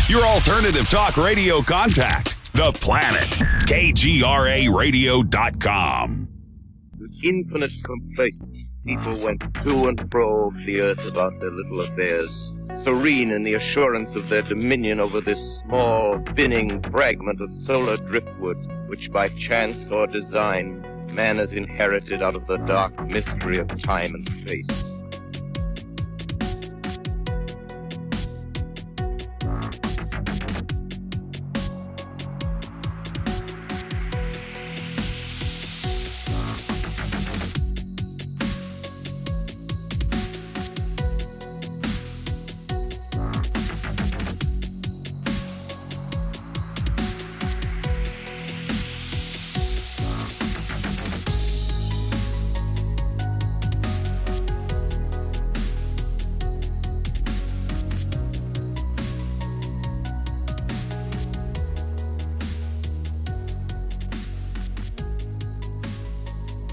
Your alternative talk radio contact. The Planet. KGRAradio.com. With infinite complacency, people went to and fro over the earth about their little affairs, serene in the assurance of their dominion over this small, spinning fragment of solar driftwood, which by chance or design, man has inherited out of the dark mystery of time and space.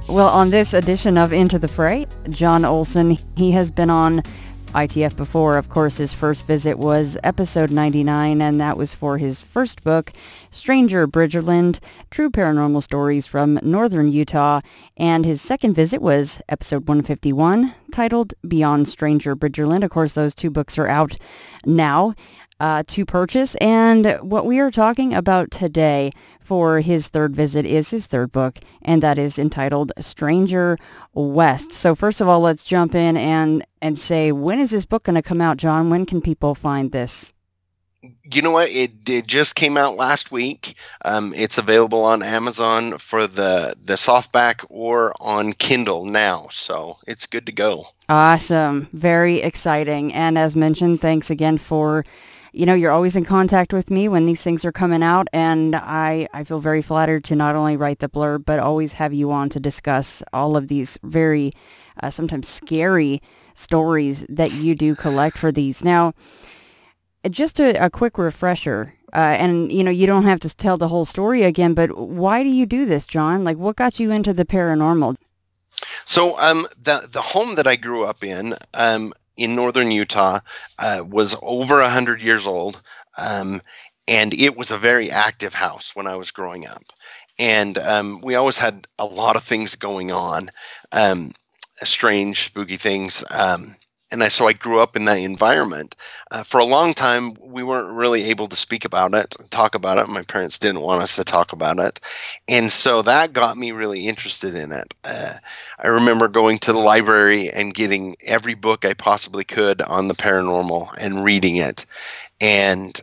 Well, on this edition of Into the Fray, John Olsen, he has been on ITF before. Of course, his first visit was episode 99, and that was for his first book, Stranger Bridgerland, True Paranormal Stories from Northern Utah. And his second visit was episode 151, titled Beyond Stranger Bridgerland. Of course, those two books are out now to purchase. And what we are talking about today for his third visit is his third book, and that is entitled Stranger West. So first of all, let's jump in and say, when is this book going to come out, John? When can people find this? You know what? It just came out last week. It's available on Amazon for the softback or on Kindle now, so it's good to go. Awesome. Very exciting. And as mentioned, thanks again for... you're always in contact with me when these things are coming out, and I feel very flattered to not only write the blurb, but always have you on to discuss all of these very, sometimes scary stories that you do collect for these. Now, just a quick refresher, and, you don't have to tell the whole story again, but why do you do this, John? Like, what got you into the paranormal? So, the home that I grew up in Northern Utah, was over 100 years old, and it was a very active house when I was growing up. And we always had a lot of things going on, strange, spooky things. So I grew up in that environment. For a long time, we weren't really able to speak about it, talk about it. My parents didn't want us to talk about it. And so that got me really interested in it. I remember going to the library and getting every book I possibly could on the paranormal and reading it. And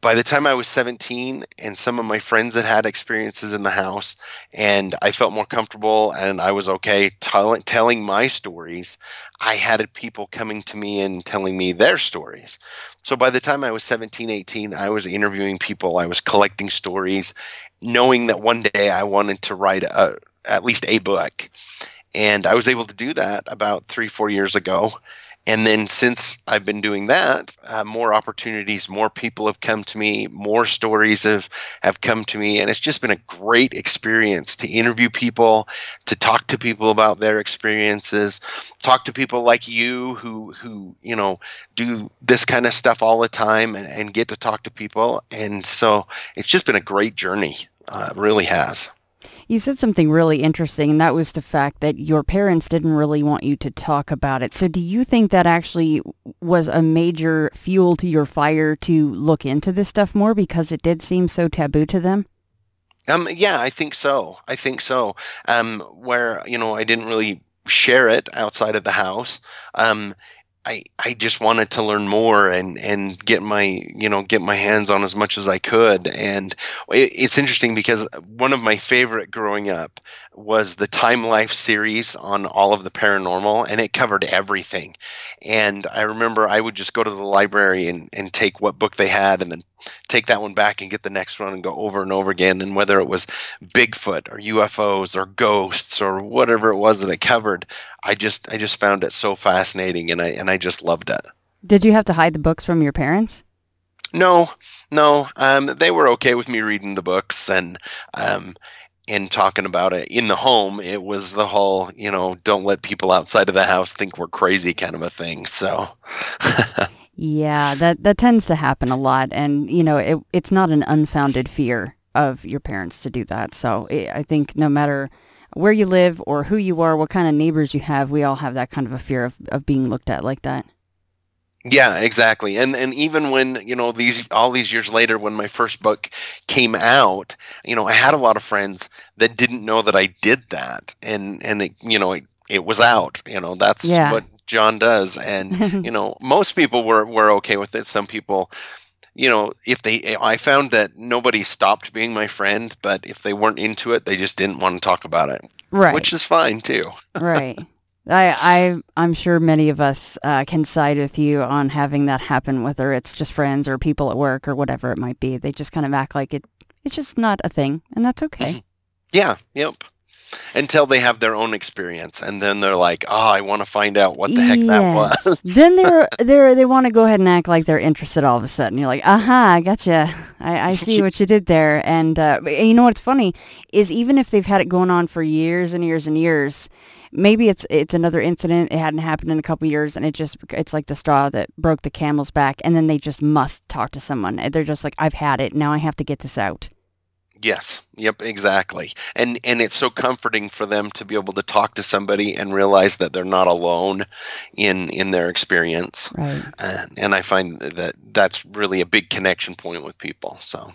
by the time I was 17, and some of my friends had experiences in the house, and I felt more comfortable and I was okay telling my stories, I had people coming to me and telling me their stories. So by the time I was 17, 18, I was interviewing people, I was collecting stories, knowing that one day I wanted to write at least a book. And I was able to do that about 3-4 years ago. And then since I've been doing that, more opportunities, more people have come to me, more stories have come to me. And it's just been a great experience to interview people, to talk to people about their experiences, talk to people like you who do this kind of stuff all the time and get to talk to people. And so it's just been a great journey. It really has. You said something really interesting, and that was the fact that your parents didn't really want you to talk about it. So do you think that actually was a major fuel to your fire to look into this stuff more because it did seem so taboo to them? Yeah, I think so. Where, I didn't really share it outside of the house. I just wanted to learn more and get my hands on as much as I could. And it's interesting because one of my favorite growing up was the Time Life series on all of the paranormal, and it covered everything. And I remember I would just go to the library and take what book they had and then take that one back and get the next one and go over and over again. And whether it was Bigfoot or UFOs or ghosts or whatever it was that it covered, I just found it so fascinating, and I just loved it. Did you have to hide the books from your parents? No. They were okay with me reading the books and talking about it in the home. It was the whole, don't let people outside of the house think we're crazy kind of a thing. So Yeah, that tends to happen a lot. And, it's not an unfounded fear of your parents to do that. So I think no matter where you live or who you are, what kind of neighbors you have, we all have that kind of a fear of being looked at like that. Yeah, exactly. And even when, all these years later, when my first book came out, I had a lot of friends that didn't know that I did that. And it was out, that's what John does. And, most people were okay with it. Some people, I found that nobody stopped being my friend, but if they weren't into it, they just didn't want to talk about it. Right. Which is fine too. Right. I'm sure many of us can side with you on having that happen, whether it's just friends or people at work or whatever it might be. They just kind of act like it's just not a thing, and that's okay. Yeah, yep. Until they have their own experience, and then they're like, "Oh, I want to find out what the heck that was." Then they want to go ahead and act like they're interested all of a sudden. You're like, "Aha, I gotcha. I see what you did there." And you know what's funny is even if they've had it going on for years and years and years. Maybe it's another incident. It hadn't happened in a couple years, and it's like the straw that broke the camel's back. And then they just must talk to someone. They're just like, I've had it. Now I have to get this out. Yes. Yep. Exactly. And it's so comforting for them to be able to talk to somebody and realize that they're not alone in their experience. Right. And I find that that's really a big connection point with people. So.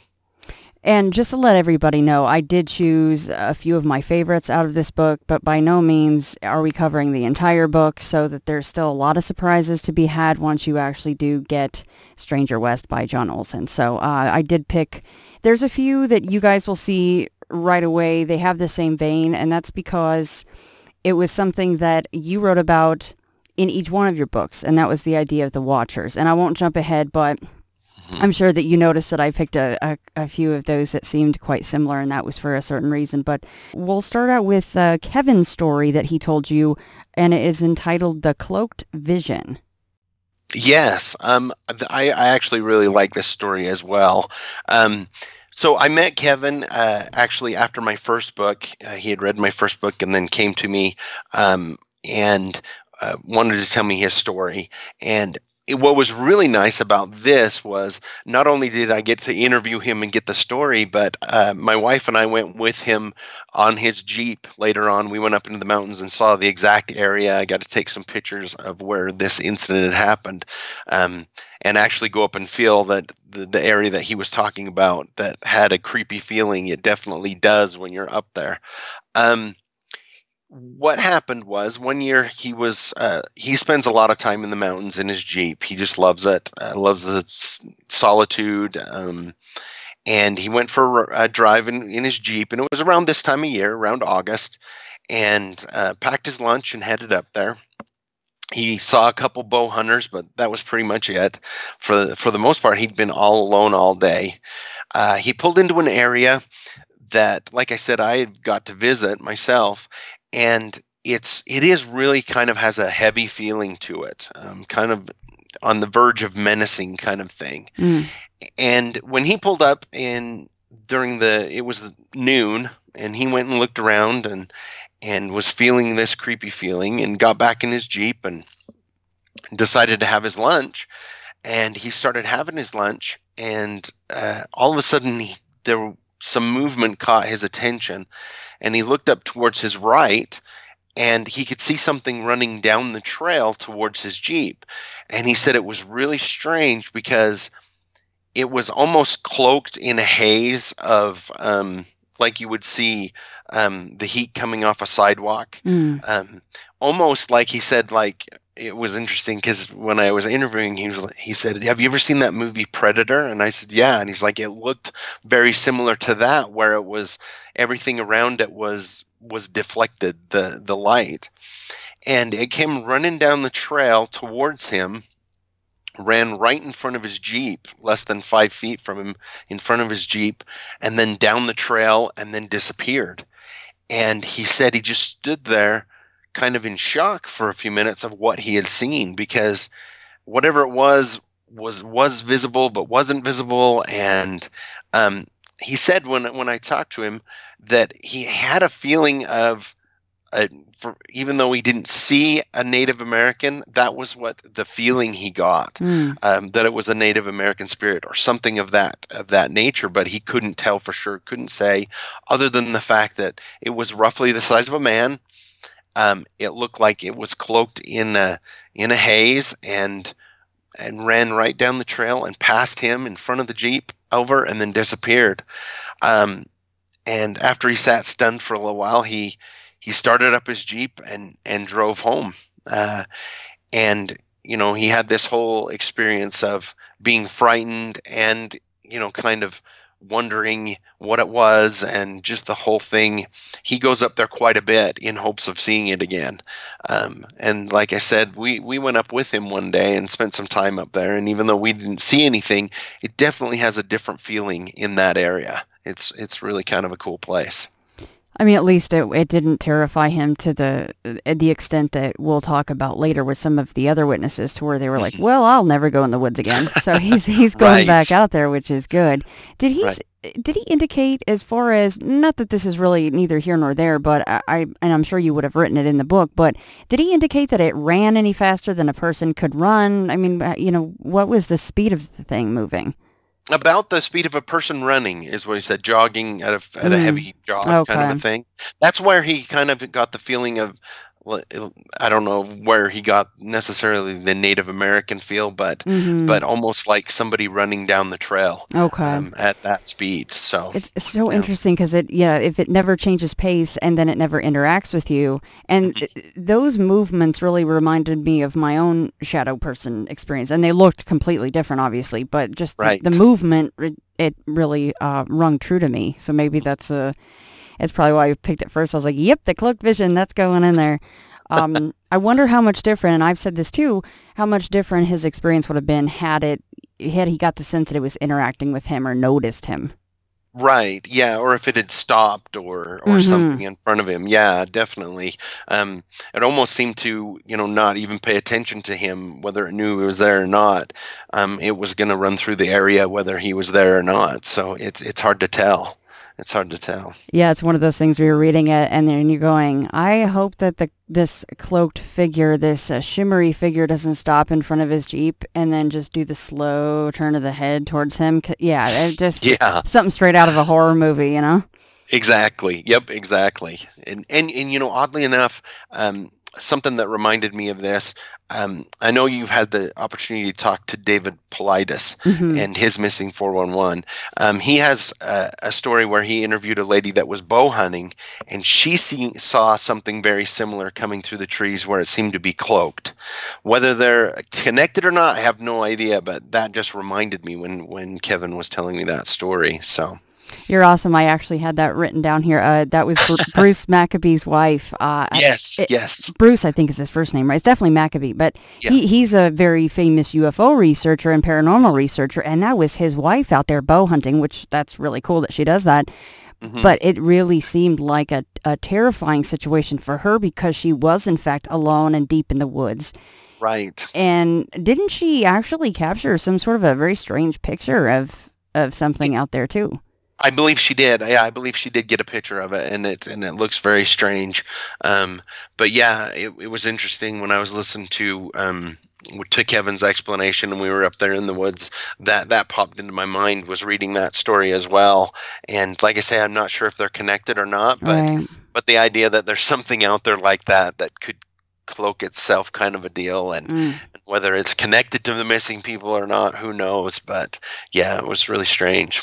And just to let everybody know, I did choose a few of my favorites out of this book, but by no means are we covering the entire book, so that there's still a lot of surprises to be had once you actually do get Stranger West by John Olsen. So I did pick, there's a few that you guys will see right away. They have the same vein, and that's because it was something that you wrote about in each one of your books, and that was the idea of the Watchers. And I won't jump ahead, but I'm sure that you noticed that I picked a few of those that seemed quite similar, and that was for a certain reason. But we'll start out with Kevin's story that he told you, and it is entitled The Cloaked Vision. Yes. I actually really like this story as well. So I met Kevin actually after my first book. He had read my first book and then came to me and wanted to tell me his story. And what was really nice about this was not only did I get to interview him and get the story, but my wife and I went with him on his Jeep later on. We went up into the mountains and saw the exact area. I got to take some pictures of where this incident had happened and actually go up and feel that the area that he was talking about that had a creepy feeling. It definitely does when you're up there. What happened was one year he spends a lot of time in the mountains in his Jeep. He just loves it, loves the solitude. And he went for a drive in his Jeep, and it was around this time of year, around August, and packed his lunch and headed up there. He saw a couple bow hunters, but that was pretty much it. For the most part, he'd been all alone all day. He pulled into an area that, like I said, I had got to visit myself. And it is really kind of has a heavy feeling to it, kind of on the verge of menacing kind of thing. And when he pulled up it was noon, and he went and looked around and was feeling this creepy feeling and got back in his Jeep and decided to have his lunch. And he started having his lunch, and all of a sudden some movement caught his attention, and he looked up towards his right, and he could see something running down the trail towards his Jeep. And he said it was really strange because it was almost cloaked in a haze of like you would see the heat coming off a sidewalk. Almost like he said, like, it was interesting because when I was interviewing, he said, "Have you ever seen that movie Predator?" And I said, "Yeah." And he's like, "It looked very similar to that, where it was everything around it was deflected, the light." And it came running down the trail towards him, ran right in front of his Jeep, less than 5 feet from him, in front of his Jeep, and then down the trail, and then disappeared. And he said he just stood there kind of in shock for a few minutes of what he had seen, because whatever it was visible but wasn't visible. And he said when I talked to him that he had a feeling of even though he didn't see a Native American, that was what the feeling he got, that it was a Native American spirit or something of that nature. But he couldn't tell for sure, couldn't say, other than the fact that it was roughly the size of a man. It looked like it was cloaked in a haze and ran right down the trail and past him in front of the Jeep over and then disappeared. And after he sat stunned for a little while, he started up his Jeep and drove home. And, he had this whole experience of being frightened and, kind of wondering what it was and just the whole thing. He goes up there quite a bit in hopes of seeing it again. And like I said, we went up with him one day and spent some time up there. And even though we didn't see anything, it definitely has a different feeling in that area. It's really kind of a cool place. I mean, at least it didn't terrify him to the extent that we'll talk about later with some of the other witnesses, to where they were like, well, I'll never go in the woods again. So he's going back out there, which is good. Did he indicate, as far as, not that this is really neither here nor there, but and I'm sure you would have written it in the book, but did he indicate that it ran any faster than a person could run? I mean, what was the speed of the thing moving? About the speed of a person running is what he said, jogging at a heavy jog kind of a thing. That's where he kind of got the feeling of, well, I don't know where he got necessarily the Native American feel, but almost like somebody running down the trail at that speed. So it's so interesting because if it never changes pace and then it never interacts with you, and those movements really reminded me of my own shadow person experience, and they looked completely different, obviously, but just the movement, it really rung true to me. So maybe it's probably why I picked it first. I was like, yep, the cloaked vision, that's going in there. I wonder how much different, and I've said this too, how much different his experience would have been had he got the sense that it was interacting with him or noticed him. Right, yeah, or if it had stopped or something in front of him. Yeah, definitely. It almost seemed to, not even pay attention to him, whether it knew he was there or not. It was going to run through the area whether he was there or not. So it's hard to tell. It's hard to tell. Yeah, it's one of those things where you're reading it and then you're going, I hope that this cloaked figure, this shimmery figure doesn't stop in front of his Jeep and then just do the slow turn of the head towards him. Something straight out of a horror movie, Exactly. Yep, exactly. And oddly enough, something that reminded me of this, I know you've had the opportunity to talk to David Paulides and his Missing 411. He has a story where he interviewed a lady that was bow hunting, and she saw something very similar coming through the trees where it seemed to be cloaked. Whether they're connected or not, I have no idea, but that just reminded me when Kevin was telling me that story. So. You're awesome. I actually had that written down here. That was Bruce Maccabee's wife. Yes. Bruce, I think, is his first name, right? It's definitely Maccabee, but he's a very famous UFO researcher and paranormal researcher, and that was his wife out there bow hunting, which that's really cool that she does that. But it really seemed like a terrifying situation for her because she was, in fact, alone and deep in the woods. Right. And didn't she actually capture some sort of a very strange picture of something out there, too? I believe she did. Yeah, I believe she did get a picture of it, and it looks very strange. But yeah, it was interesting when I was listening to Kevin's explanation, and we were up there in the woods. That popped into my mind, was reading that story as well. And like I say, I'm not sure if they're connected or not, but the idea that there's something out there like that could cloak itself, kind of a deal, and whether it's connected to the missing people or not, who knows? But yeah, it was really strange.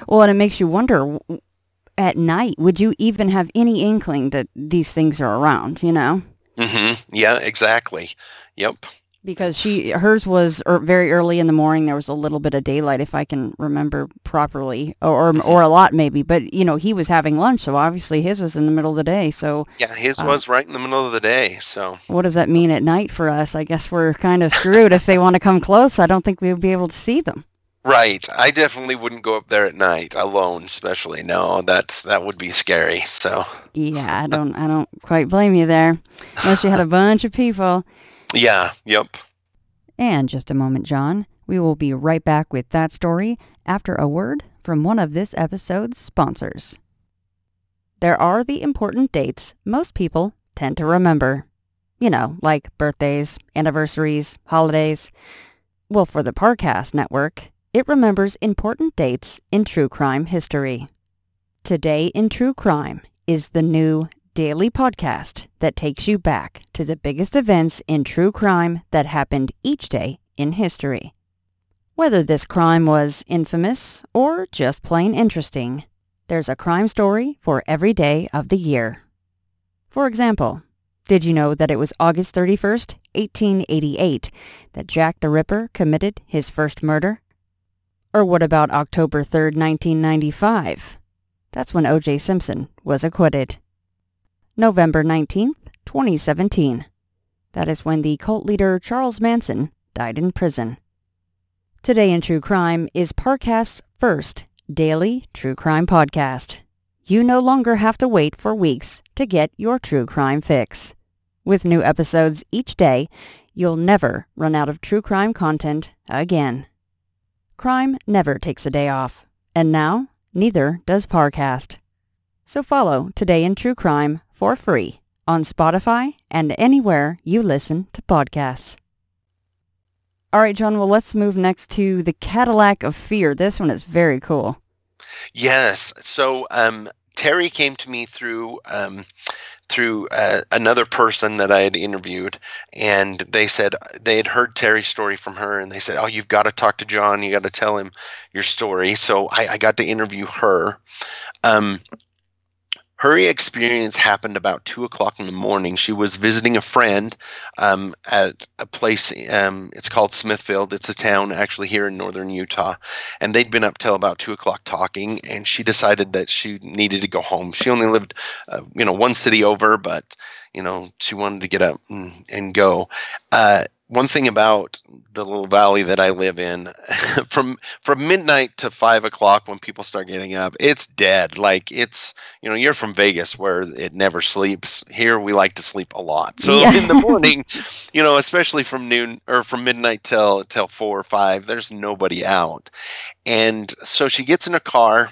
Well, and it makes you wonder, at night, would you even have any inkling that these things are around, Yeah, exactly. Yep. Because hers was very early in the morning. There was a little bit of daylight, if I can remember properly, or a lot maybe. But, he was having lunch, so obviously his was in the middle of the day. So yeah, his was right in the middle of the day. So what does that mean at night for us? I guess we're kind of screwed. If they want to come close, I don't think we would be able to see them. Right. I definitely wouldn't go up there at night alone, especially. No, that would be scary. So yeah, I don't quite blame you there, unless you had a bunch of people. Yeah. Yep. And just a moment, John. We will be right back with that story after a word from one of this episode's sponsors. There are the important dates most people tend to remember. You know, like birthdays, anniversaries, holidays. Well, for the Parcast Network, it remembers important dates in true crime history. Today in True Crime is the new daily podcast that takes you back to the biggest events in true crime that happened each day in history. Whether this crime was infamous or just plain interesting, there's a crime story for every day of the year. For example, did you know that it was August 31st, 1888, that Jack the Ripper committed his first murder? Or what about October 3rd, 1995? That's when O.J. Simpson was acquitted. November 19th, 2017. That is when the cult leader Charles Manson died in prison. Today in True Crime is Parcast's first daily true crime podcast. You no longer have to wait for weeks to get your true crime fix. With new episodes each day, you'll never run out of true crime content again. Crime never takes a day off, and now neither does Parcast. So follow Today in True Crime for free on Spotify and anywhere you listen to podcasts. All right, John, well, let's move next to the Cadillac of Fear. This one is very cool. Yes. So Terry came to me through another person that I had interviewed, and they said they had heard Terry's story from her, and they said, "Oh, you've got to talk to John. You got to tell him your story." So I got to interview her. Her experience happened about 2 o'clock in the morning. She was visiting a friend at a place, it's called Smithfield. It's a town actually here in northern Utah. And they'd been up till about 2 o'clock talking, and she decided that she needed to go home. She only lived, one city over, but, she wanted to get up and go. One thing about the little valley that I live in, from midnight to 5 o'clock when people start getting up, it's dead. Like it's, you're from Vegas where it never sleeps. Here we like to sleep a lot. So in the morning, especially from noon or from midnight till 4 or 5, there's nobody out. And so she gets in a car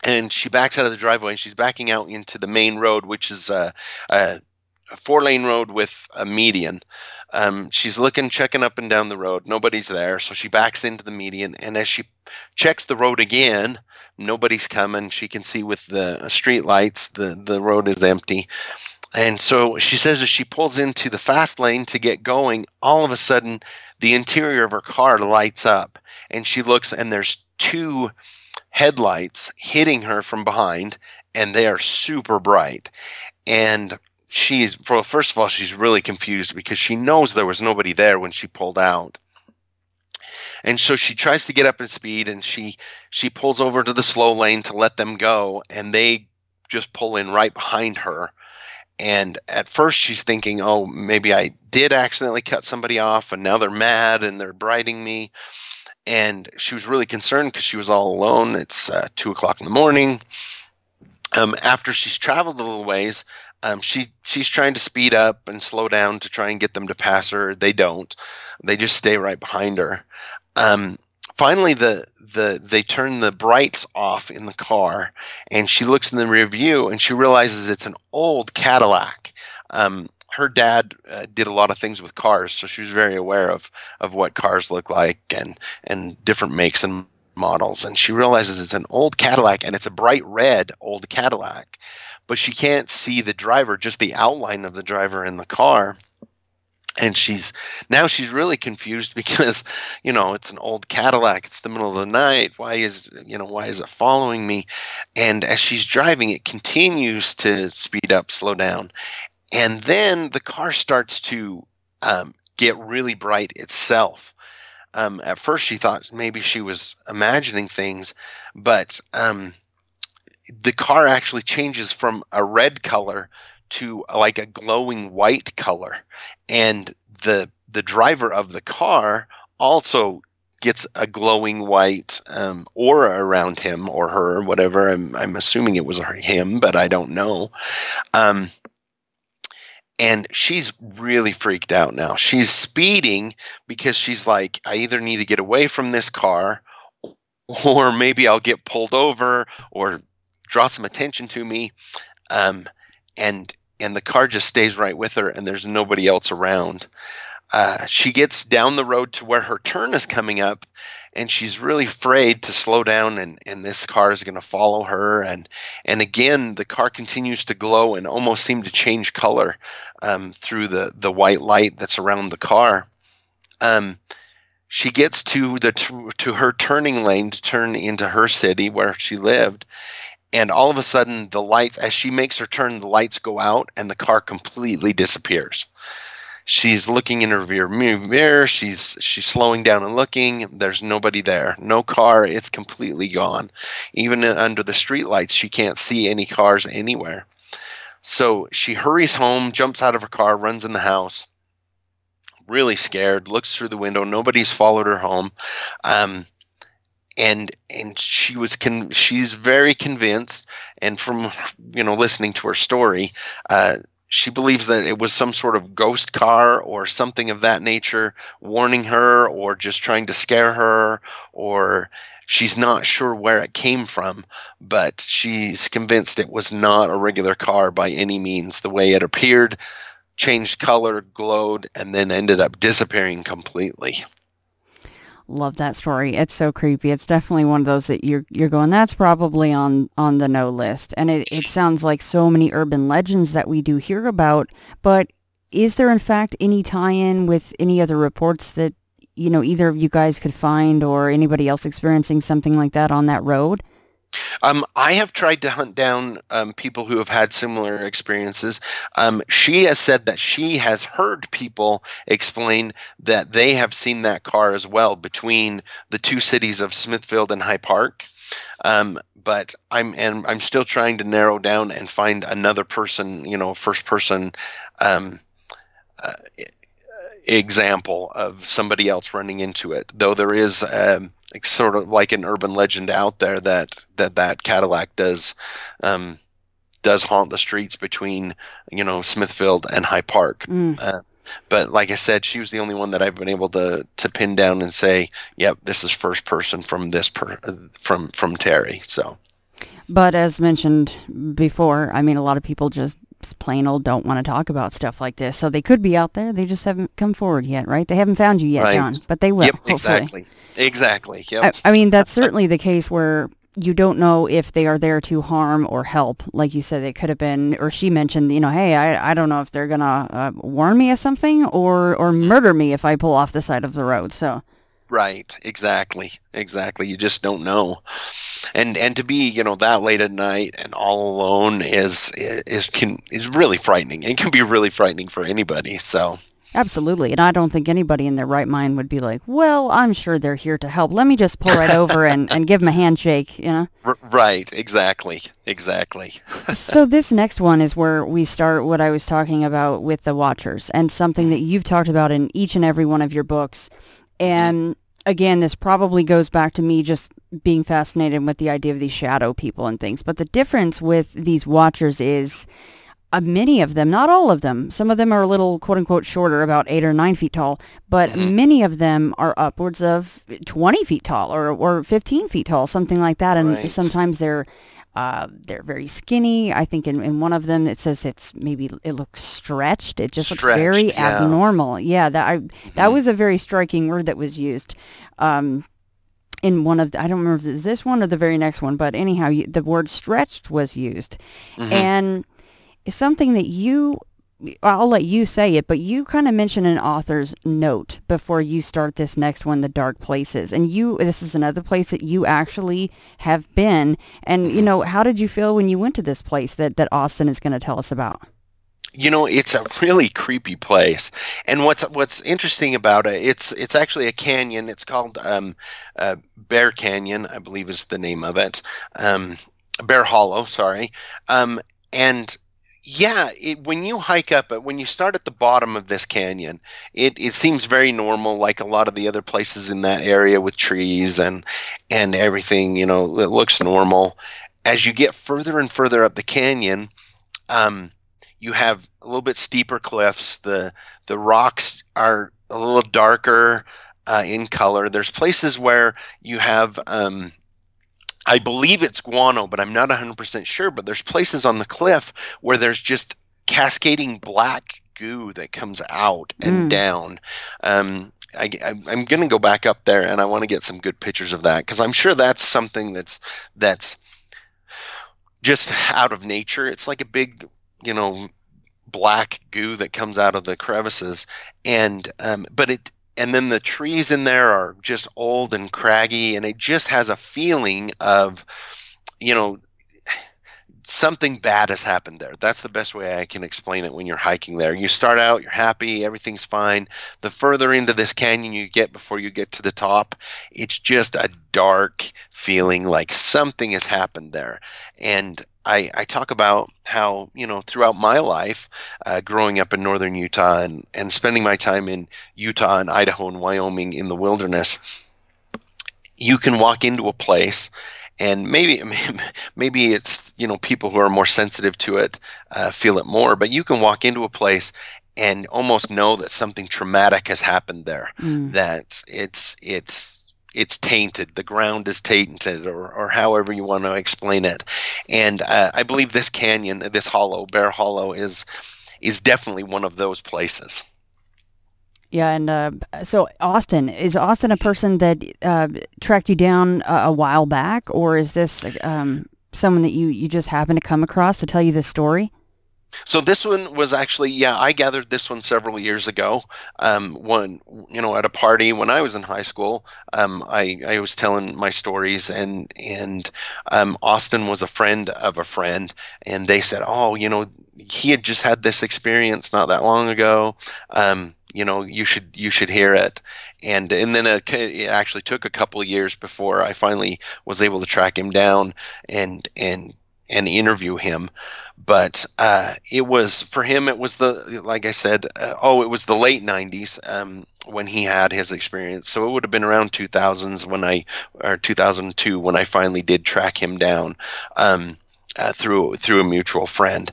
and she backs out of the driveway, and she's backing out into the main road, which is a 4-lane road with a median. She's checking up and down the road. Nobody's there. So she backs into the median. And as she checks the road again, nobody's coming. She can see with the street lights, the road is empty. And so she says as she pulls into the fast lane to get going, all of a sudden the interior of her car lights up. And she looks, and there's 2 headlights hitting her from behind, and they are super bright. And first of all, she's really confused because she knows there was nobody there when she pulled out. And so she tries to get up in speed, and she pulls over to the slow lane to let them go, and they just pull in right behind her. And at first she's thinking, oh, maybe I did accidentally cut somebody off, and now they're mad and they're briding me. And she was really concerned because she was all alone. It's 2 o'clock in the morning. After she's traveled a little ways, she's trying to speed up and slow down to try and get them to pass her. They don't. They just stay right behind her. Finally, they turn the brights off in the car, and she looks in the rear view, and she realizes it's an old Cadillac. Her dad did a lot of things with cars, so she was very aware of what cars look like and different makes and models. And she realizes it's an old Cadillac, and it's a bright red old Cadillac. But she can't see the driver, just the outline of the driver in the car. And she's really confused because, it's an old Cadillac. It's the middle of the night. Why is it following me? And as she's driving, it continues to speed up, slow down. And then the car starts to get really bright itself. At first she thought maybe she was imagining things, but the car actually changes from a red color to like a glowing white color. And the driver of the car also gets a glowing white aura around him or her, whatever. I'm assuming it was him, but I don't know. And she's really freaked out now. She's speeding because she's like, I either need to get away from this car, or maybe I'll get pulled over or draw some attention to me. And the car just stays right with her, and there's nobody else around. She gets down the road to where her turn is coming up, and she's really afraid to slow down, and this car is going to follow her. And again, the car continues to glow and almost seem to change color through the white light that's around the car. She gets to her turning lane to turn into her city where she lived. And all of a sudden, the lights, as she makes her turn, the lights go out and the car completely disappears. She's looking in her rear mirror. She's slowing down and looking. There's nobody there. No car. It's completely gone. Even under the streetlights, she can't see any cars anywhere. So she hurries home, jumps out of her car, runs in the house, really scared, looks through the window. Nobody's followed her home. And she's very convinced, and from listening to her story, she believes that it was some sort of ghost car or something of that nature warning her, or just trying to scare her, or she's not sure where it came from, but she's convinced it was not a regular car by any means. The way it appeared, changed color, glowed, and then ended up disappearing completely. Love that story. It's so creepy. It's definitely one of those that you're going, that's probably on the no list. And it sounds like so many urban legends that we do hear about. But is there in fact any tie-in with any other reports that, either of you guys could find, or anybody else experiencing something like that on that road? I have tried to hunt down people who have had similar experiences. She has said that she has heard people explain that they have seen that car as well between the two cities of Smithfield and High Park. But I'm still trying to narrow down and find another person, first person example of somebody else running into it. Though there is sort of like an urban legend out there that Cadillac does haunt the streets between Smithfield and High Park. But like I said, she was the only one that I've been able to pin down and say, yep, this is first person from from Terry. So, but as mentioned before, I mean, a lot of people just plain old don't want to talk about stuff like this. So they could be out there. They just haven't come forward yet, right? They haven't found you yet, right, John, but they will. Yep, hopefully. Exactly. Yep. I mean, that's certainly the case where you don't know if they are there to harm or help. Like you said, they could have been, or she mentioned, hey, I don't know if they're going to warn me of something or murder me if I pull off the side of the road. So. Right. Exactly. You just don't know. And to be, that late at night and all alone is really frightening. It can be really frightening for anybody. So. Absolutely. And I don't think anybody in their right mind would be like, well, I'm sure they're here to help. Let me just pull right over and give them a handshake, Right. Exactly. So this next one is where we start what I was talking about with the Watchers, and something that you've talked about in each and every one of your books. And again, this probably goes back to me just being fascinated with the idea of these shadow people and things. But the difference with these Watchers is many of them, not all of them, some of them are a little quote-unquote shorter, about 8 or 9 feet tall, but many of them are upwards of 20 feet tall or 15 feet tall, something like that. And sometimes they're very skinny. I think in one of them it says it looks stretched. It just looks very abnormal. Yeah, that was a very striking word that was used. In one of I don't remember if it's this one or the very next one, but anyhow, the word stretched was used. And it's something that I'll let you say it, but you kind of mention an author's note before you start this next one, The Dark Places. And this is another place that you actually have been. And, how did you feel when you went to this place that Austin is going to tell us about? It's a really creepy place. And what's interesting about it, it's actually a canyon. It's called Bear Canyon, I believe is the name of it. Bear Hollow, sorry. And yeah, when you hike up, when you start at the bottom of this canyon, it seems very normal, like a lot of the other places in that area with trees and everything. It looks normal. As you get further and further up the canyon, you have a little bit steeper cliffs. The rocks are a little darker in color. There's places where you have I believe it's guano, but I'm not 100% sure. But there's places on the cliff where there's just cascading black goo that comes out and down. I'm going to go back up there, and I want to get some good pictures of that, because I'm sure that's something that's just out of nature. It's like a big, black goo that comes out of the crevices, and then the trees in there are just old and craggy, and it just has a feeling of, something bad has happened there. That's the best way I can explain it when you're hiking there. You start out, you're happy, everything's fine. The further into this canyon you get before you get to the top, it's just a dark feeling like something has happened there. And I talk about how, throughout my life, growing up in northern Utah and spending my time in Utah and Idaho and Wyoming in the wilderness, you can walk into a place, and maybe it's, people who are more sensitive to it feel it more, but you can walk into a place and almost know that something traumatic has happened there, that it's tainted, the ground is tainted, or however you want to explain it. And I believe this canyon, this hollow, Bear Hollow, is definitely one of those places. Yeah, and so Austin, is Austin a person that tracked you down a while back, or is this someone that you just happened to come across to tell you this story? So this one was actually, I gathered this one several years ago. When, at a party when I was in high school, I was telling my stories, and Austin was a friend of a friend, and they said, oh, he had just had this experience not that long ago. You should hear it. And then it actually took a couple of years before I finally was able to track him down and interview him. But it was, for him, it was like I said, it was the late 90s when he had his experience. So it would have been around 2002 when I finally did track him down through a mutual friend.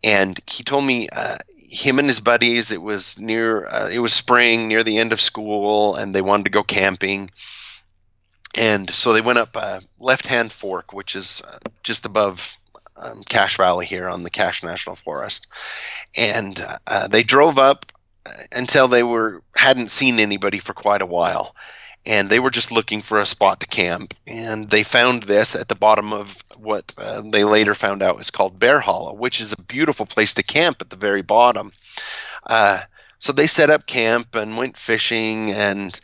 And he told me him and his buddies, it was spring, near the end of school, and they wanted to go camping. And so they went up Left-Hand Fork, which is just above Cache Valley here on the Cache National Forest. And they drove up until they hadn't seen anybody for quite a while. And they were just looking for a spot to camp. And they found this at the bottom of what they later found out is called Bear Hollow, which is a beautiful place to camp at the very bottom. So they set up camp and went fishing and,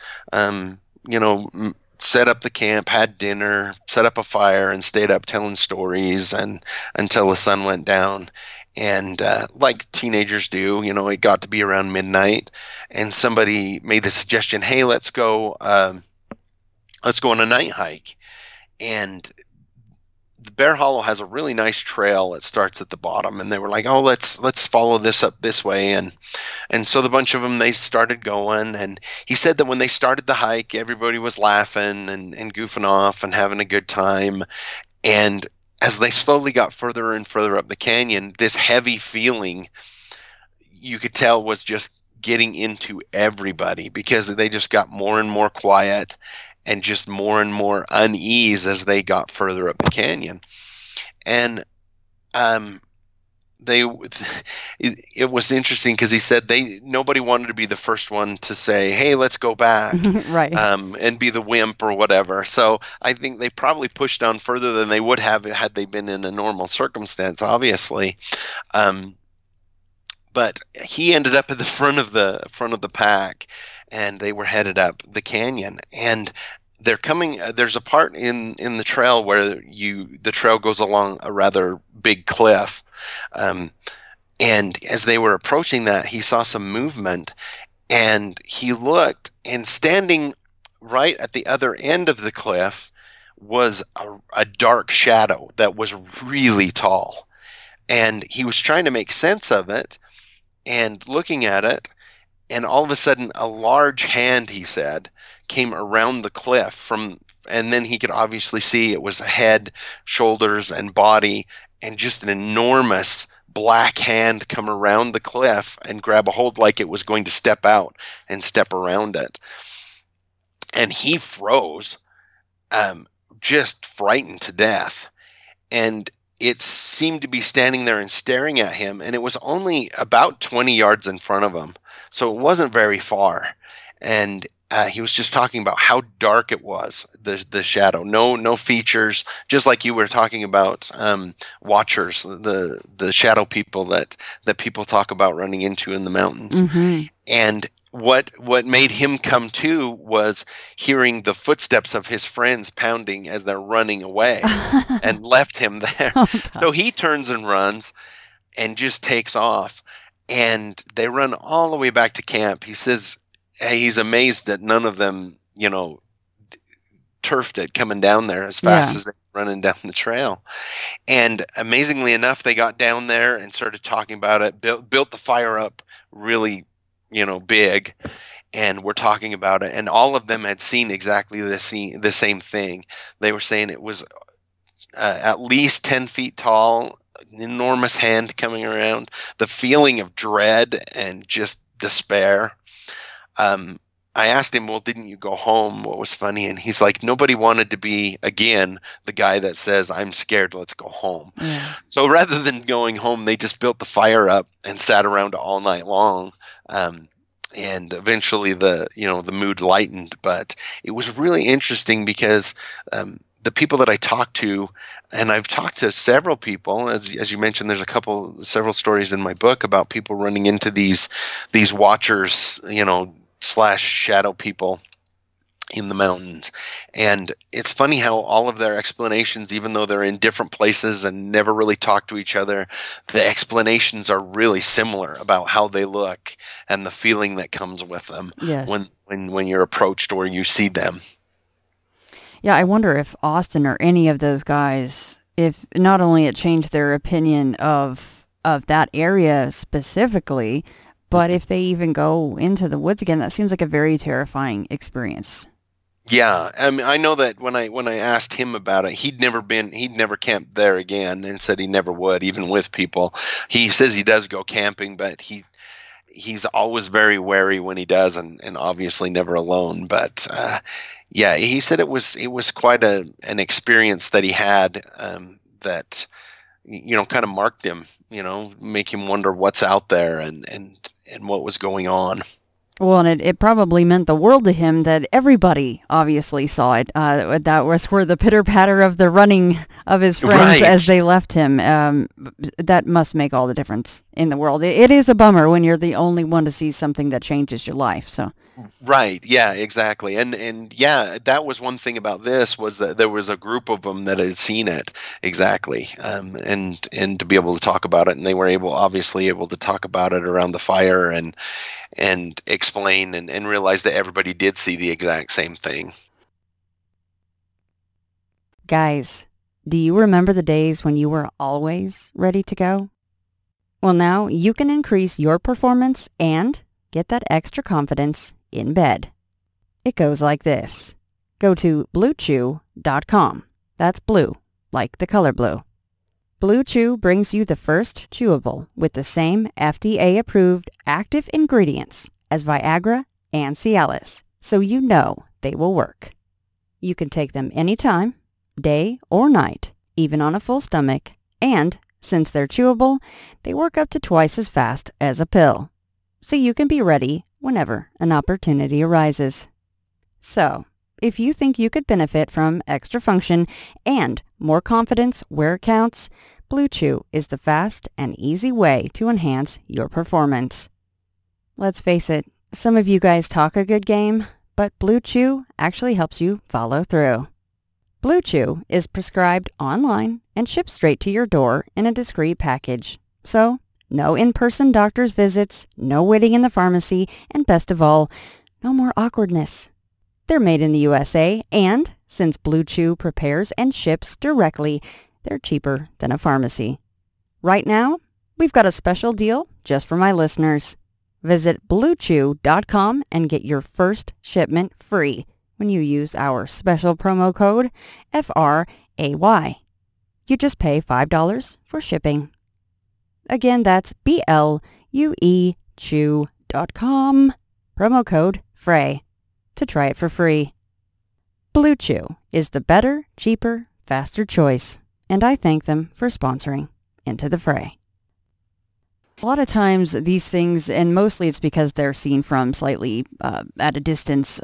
set up the camp, had dinner, set up a fire, and stayed up telling stories until the sun went down. And like teenagers do, it got to be around midnight, and somebody made the suggestion, "Hey, let's go on a night hike." And the Bear Hollow has a really nice trail that starts at the bottom, and they were like, "Oh, let's follow this up this way." And so the bunch of them, they started going, and he said that when they started the hike, everybody was laughing and goofing off and having a good time. And as they slowly got further and further up the canyon, this heavy feeling, you could tell, was just getting into everybody, because they just got more and more quiet and just more and more unease as they got further up the canyon. And it was interesting, because he said nobody wanted to be the first one to say, "Hey, let's go back," right? And be the wimp or whatever. So I think they probably pushed on further than they would have had they been in a normal circumstance, obviously. But he ended up at the front of the pack, and they were headed up the canyon. And they're coming. There's a part in the trail where the trail goes along a rather big cliff. And as they were approaching that, he saw some movement, and he looked, and standing right at the other end of the cliff was a dark shadow that was really tall. And he was trying to make sense of it and looking at it, and all of a sudden a large hand, he said, came around the cliff and then he could obviously see it was a head, shoulders, and body, and just an enormous black hand come around the cliff and grab a hold like it was going to step out and step around it. And he froze, just frightened to death. And it seemed to be standing there and staring at him, and it was only about 20 yards in front of him, so it wasn't very far. And he was just talking about how dark it was, the shadow. No features, just like you were talking about watchers, the shadow people that people talk about running into in the mountains. Mm-hmm. And what made him come to was hearing the footsteps of his friends pounding as they're running away and left him there. Oh, so he turns and runs and just takes off. And they run all the way back to camp. He says he's amazed that none of them, turfed it coming down there as fast as they were running down the trail. And amazingly enough, they got down there and started talking about it, built the fire up really big, and we're talking about it, and all of them had seen exactly the same thing. They were saying it was at least 10 feet tall, an enormous hand coming around, the feeling of dread and just despair. I asked him, well, didn't you go home? What was funny? And he's like, nobody wanted to be, again, the guy that says, I'm scared, let's go home. Yeah. So rather than going home, they just built the fire up and sat around all night long. And eventually the mood lightened, but it was really interesting because the people that I talked to, and I've talked to several people, as you mentioned, there's several stories in my book about people running into these watchers, / shadow people in the mountains. And it's funny how all of their explanations, even though they're in different places and never really talk to each other, the explanations are really similar about how they look and the feeling that comes with them. Yes. when you're approached or you see them. Yeah, I wonder if Austin or any of those guys, if not only it changed their opinion of that area specifically, but if they even go into the woods again. That seems like a very terrifying experience. Yeah, I mean, I know that when I asked him about it, he'd never camped there again, and said he never would, even with people. He says he does go camping, but he's always very wary when he does, and obviously never alone. But yeah, he said it was quite an experience that he had, that kind of marked him, make him wonder what's out there and what was going on. Well, and it probably meant the world to him that everybody obviously saw it. That was where the pitter-patter of the running of his friends as they left him. That must make all the difference in the world. It is a bummer when you're the only one to see something that changes your life. So. Right. Yeah, exactly. And yeah, that was one thing about this, was that there was a group of them that had seen it. Exactly. And to be able to talk about it, and they were obviously able to talk about it around the fire and explain and realize that everybody did see the exact same thing. Guys, do you remember the days when you were always ready to go? Well, now you can increase your performance and get that extra confidence in bed. It goes like this. Go to bluechew.com. That's blue, like the color blue. Blue Chew brings you the first chewable with the same FDA-approved active ingredients as Viagra and Cialis, so you know they will work. You can take them anytime, day or night, even on a full stomach, and since they're chewable, they work up to twice as fast as a pill, so you can be ready whenever an opportunity arises. So, if you think you could benefit from extra function and more confidence where it counts, Blue Chew is the fast and easy way to enhance your performance. Let's face it, some of you guys talk a good game, but Blue Chew actually helps you follow through. Blue Chew is prescribed online and shipped straight to your door in a discreet package. So, no in-person doctor's visits, no waiting in the pharmacy, and best of all, no more awkwardness. They're made in the USA, and since Blue Chew prepares and ships directly, they're cheaper than a pharmacy. Right now, we've got a special deal just for my listeners. Visit bluechew.com and get your first shipment free when you use our special promo code FRAY. You just pay $5 for shipping. Again, that's bluechew.com, promo code FRAY, to try it for free. Blue Chew is the better, cheaper, faster choice, and I thank them for sponsoring Into the Fray. A lot of times these things, and mostly it's because they're seen from slightly at a distance,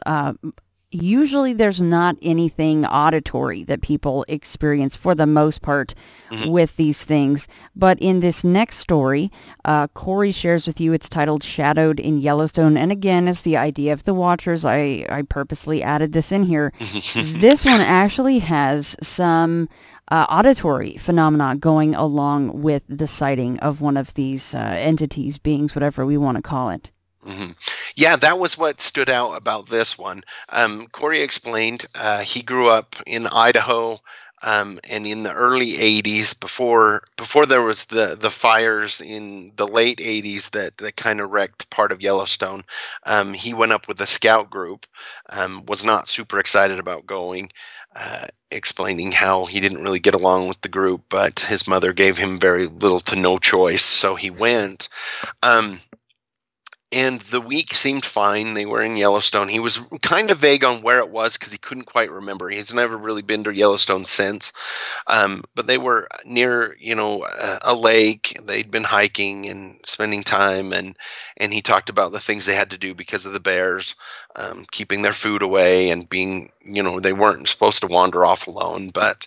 usually there's not anything auditory that people experience for the most part with these things. But in this next story, Corey shares with you, it's titled Shadowed in Yellowstone. And again, it's the idea of the Watchers. I purposely added this in here. This one actually has some auditory phenomena going along with the sighting of one of these entities, beings, whatever we want to call it. Yeah, that was what stood out about this one. Corey explained he grew up in Idaho, and in the early 80s, before there was the fires in the late 80s that kind of wrecked part of Yellowstone, he went up with a scout group, was not super excited about going, explaining how he didn't really get along with the group, but his mother gave him very little to no choice, so he went. And the week seemed fine. They were in Yellowstone. He was kind of vague on where it was because he couldn't quite remember. He's never really been to Yellowstone since. But they were near, a lake. They'd been hiking and spending time. And he talked about the things they had to do because of the bears, keeping their food away and being, they weren't supposed to wander off alone. But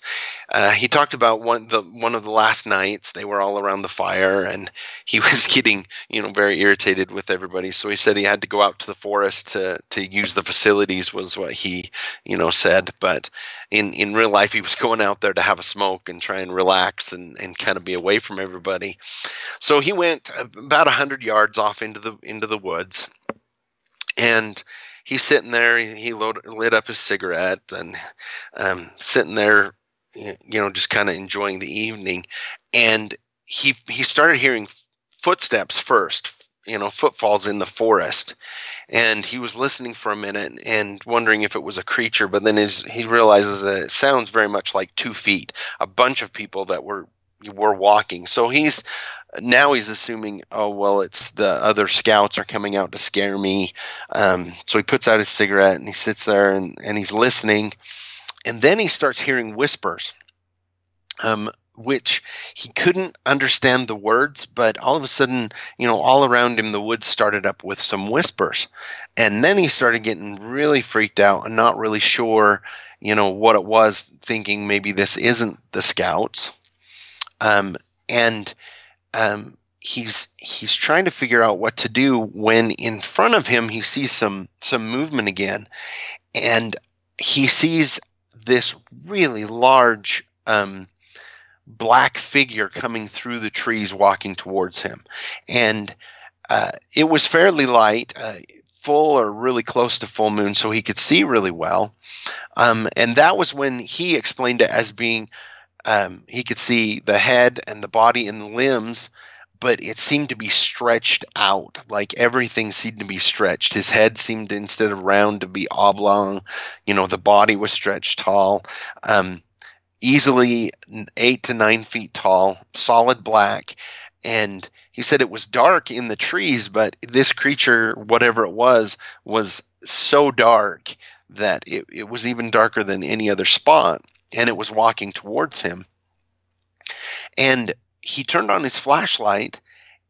he talked about one of the last nights. They were all around the fire, and he was getting, very irritated with everybody. So he said he had to go out to the forest to use the facilities, was what he, said. But in real life, he was going out there to have a smoke and try and relax and kind of be away from everybody. So he went about 100 yards off into the woods, and he's sitting there. He lit up his cigarette and sitting there, just kind of enjoying the evening. And he started hearing footsteps first. Footfalls in the forest, and he was listening for a minute and wondering if it was a creature, but then he realizes that it sounds very much like 2 feet, a bunch of people that were walking. So he's assuming, oh, well, it's the other scouts are coming out to scare me. So he puts out his cigarette and he sits there and he's listening, and then he starts hearing whispers, which he couldn't understand the words, but all of a sudden, all around him, the woods started up with some whispers. And then he started getting really freaked out and not really sure, what it was, thinking maybe this isn't the scouts. He's trying to figure out what to do when in front of him, he sees some movement again. And he sees this really large, black figure coming through the trees walking towards him. And it was fairly light, full or really close to full moon, so he could see really well. And that was when he explained it as being, he could see the head and the body and the limbs, but it seemed to be stretched out, like everything seemed to be stretched. His head seemed, instead of round, to be oblong. The body was stretched tall. Easily 8 to 9 feet tall, solid black. And he said it was dark in the trees, but this creature, whatever it was so dark that it was even darker than any other spot, and it was walking towards him. And he turned on his flashlight,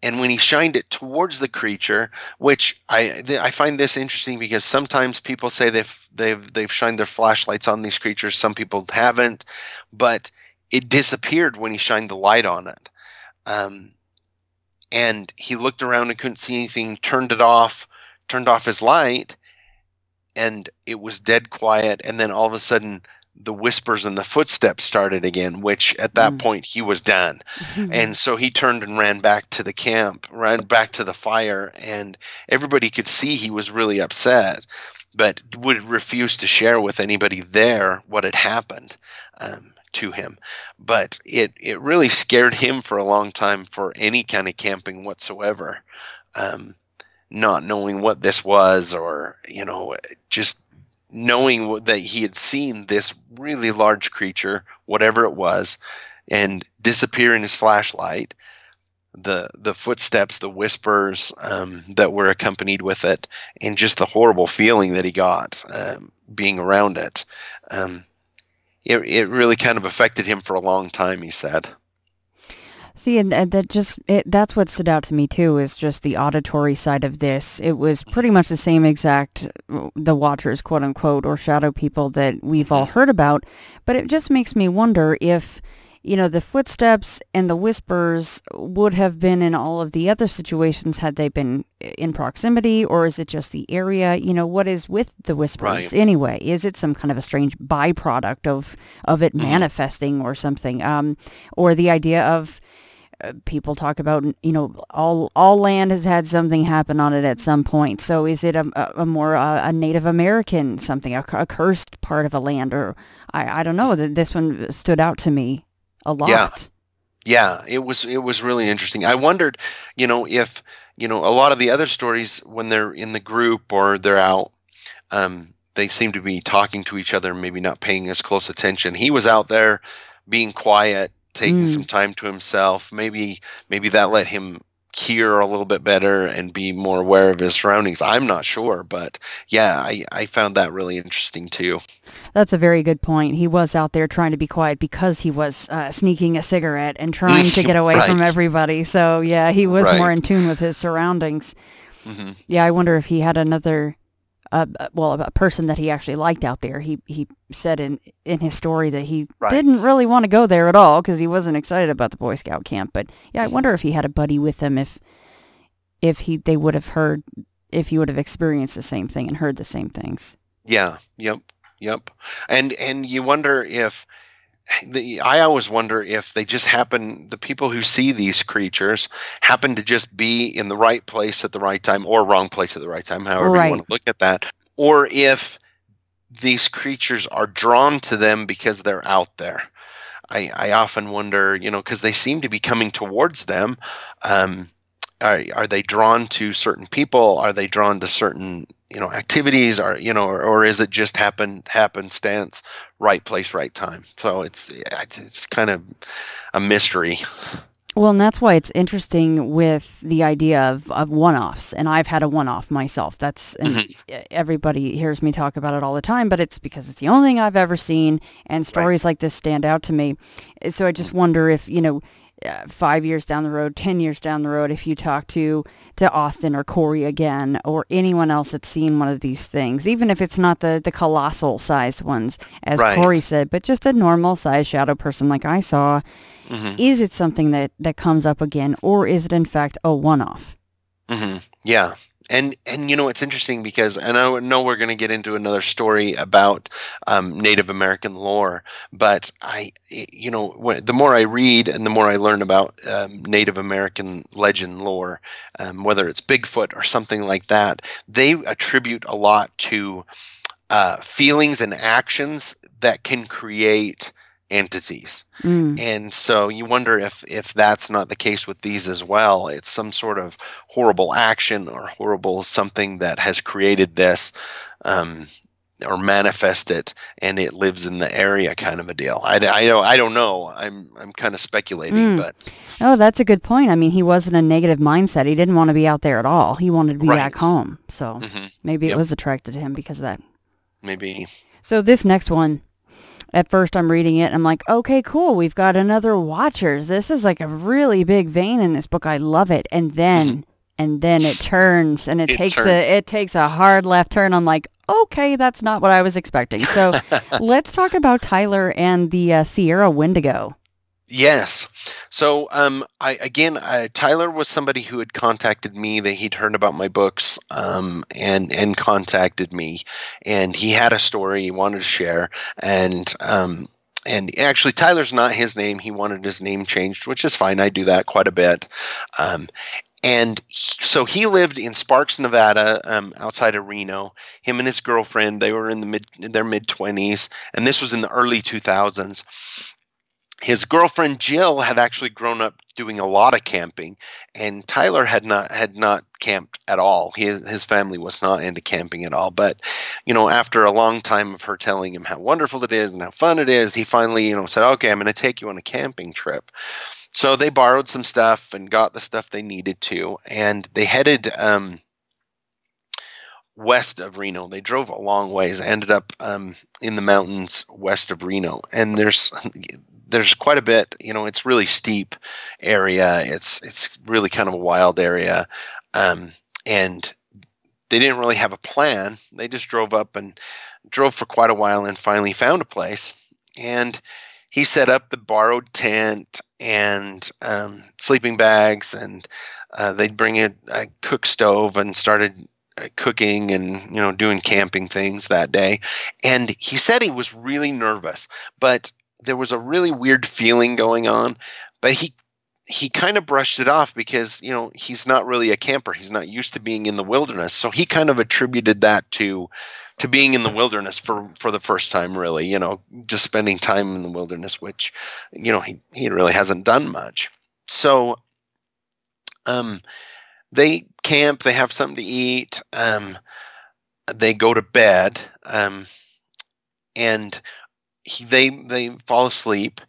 and when he shined it towards the creature, which I find this interesting because sometimes people say they've shined their flashlights on these creatures, some people haven't, but it disappeared when he shined the light on it. And he looked around and couldn't see anything, turned off his light, and it was dead quiet. And then all of a sudden, the whispers and the footsteps started again, which at that point he was done. And so he turned and ran back to the camp, ran back to the fire, and everybody could see he was really upset, but would refuse to share with anybody there what had happened to him. But it really scared him for a long time for any kind of camping whatsoever, not knowing what this was, or, just knowing that he had seen this really large creature, whatever it was, and disappear in his flashlight, the footsteps, the whispers that were accompanied with it, and just the horrible feeling that he got being around it. it really kind of affected him for a long time, he said. See, and that's what stood out to me too, is just the auditory side of this. It was pretty much the same exact, the Watchers, quote unquote, or shadow people that we've all heard about, but it just makes me wonder if, the footsteps and the whispers would have been in all of the other situations had they been in proximity, or is it just the area? What is with the whispers anyway? Is it some kind of a strange byproduct of it manifesting or something? Or the idea of, people talk about, all land has had something happen on it at some point. So is it a more a Native American something, a cursed part of a land? Or I don't know. This one stood out to me a lot. Yeah, it was really interesting. I wondered, if, a lot of the other stories, when they're in the group or they're out, they seem to be talking to each other, maybe not paying as close attention. He was out there being quiet, taking some time to himself. Maybe that let him hear a little bit better and be more aware of his surroundings. I'm not sure, but yeah, I found that really interesting too. That's a very good point. He was out there trying to be quiet because he was sneaking a cigarette and trying to get away from everybody. So yeah, he was more in tune with his surroundings. Mm-hmm. Yeah, I wonder if he had another a person that he actually liked out there. He said in his story that he didn't really want to go there at all because he wasn't excited about the Boy Scout camp. But yeah, I wonder if he had a buddy with him, if he would have experienced the same thing and heard the same things. Yeah. Yep. And you wonder if I always wonder if they just happen, the people who see these creatures happen to just be in the right place at the right time, or wrong place at the right time, however you want to look at that, or if these creatures are drawn to them because they're out there. I often wonder, because they seem to be coming towards them. Are they drawn to certain people? Are they drawn to certain activities? Or is it just happenstance, right place, right time? So it's kind of a mystery. Well, and that's why it's interesting with the idea of one-offs. And I've had a one-off myself. Everybody hears me talk about it all the time, but it's because it's the only thing I've ever seen, and stories like this stand out to me. So I just wonder if 5 years down the road, 10 years down the road, if you talk to Austin or Corey again, or anyone else that's seen one of these things, even if it's not the colossal sized ones, as Corey said, but just a normal sized shadow person like I saw, is it something that comes up again, or is it in fact a one-off? Yeah. And it's interesting because, and I know we're going to get into another story about Native American lore, but the more I read and the more I learn about Native American legend lore, whether it's Bigfoot or something like that, they attribute a lot to feelings and actions that can create entities. And so you wonder if that's not the case with these as well. It's some sort of horrible action or horrible something that has created this or manifested, and it lives in the area, kind of a deal. I don't know. I'm kind of speculating, but that's a good point. I mean, he wasn't a negative mindset. He didn't want to be out there at all. He wanted to be back home. So maybe it was attracted to him because of that. Maybe. So this next one, at first I'm reading it, I'm like, okay, cool, we've got another Watchers. This is like a really big vein in this book. I love it. And then it turns, and it takes a hard left turn. I'm like, okay, that's not what I was expecting. So let's talk about Tyler and the Sierra Wendigo. Yes. So Tyler was somebody who had contacted me, that he'd heard about my books, and contacted me, and he had a story he wanted to share, and actually Tyler's not his name. He wanted his name changed, which is fine. I do that quite a bit. So he lived in Sparks, Nevada, outside of Reno. Him and his girlfriend, they were in their mid-20s, and this was in the early 2000s. His girlfriend Jill had actually grown up doing a lot of camping, and Tyler had not camped at all. His family was not into camping at all. But after a long time of her telling him how wonderful it is and how fun it is, he finally said, "Okay, I'm going to take you on a camping trip." So they borrowed some stuff and got the stuff they needed to, and they headed west of Reno. They drove a long ways, ended up in the mountains west of Reno, and there's quite a bit. It's really steep area. It's really kind of a wild area, and they didn't really have a plan. They just drove up and drove for quite a while, and finally found a place. And he set up the borrowed tent and sleeping bags, and they'd bring a cook stove and started cooking and doing camping things that day. And he said he was really nervous, but there was a really weird feeling going on. But he kind of brushed it off because he's not really a camper. He's not used to being in the wilderness, so he kind of attributed that to being in the wilderness for the first time, really. Just spending time in the wilderness, which he really hasn't done much. So they camp, they have something to eat, they go to bed, and they fall asleep.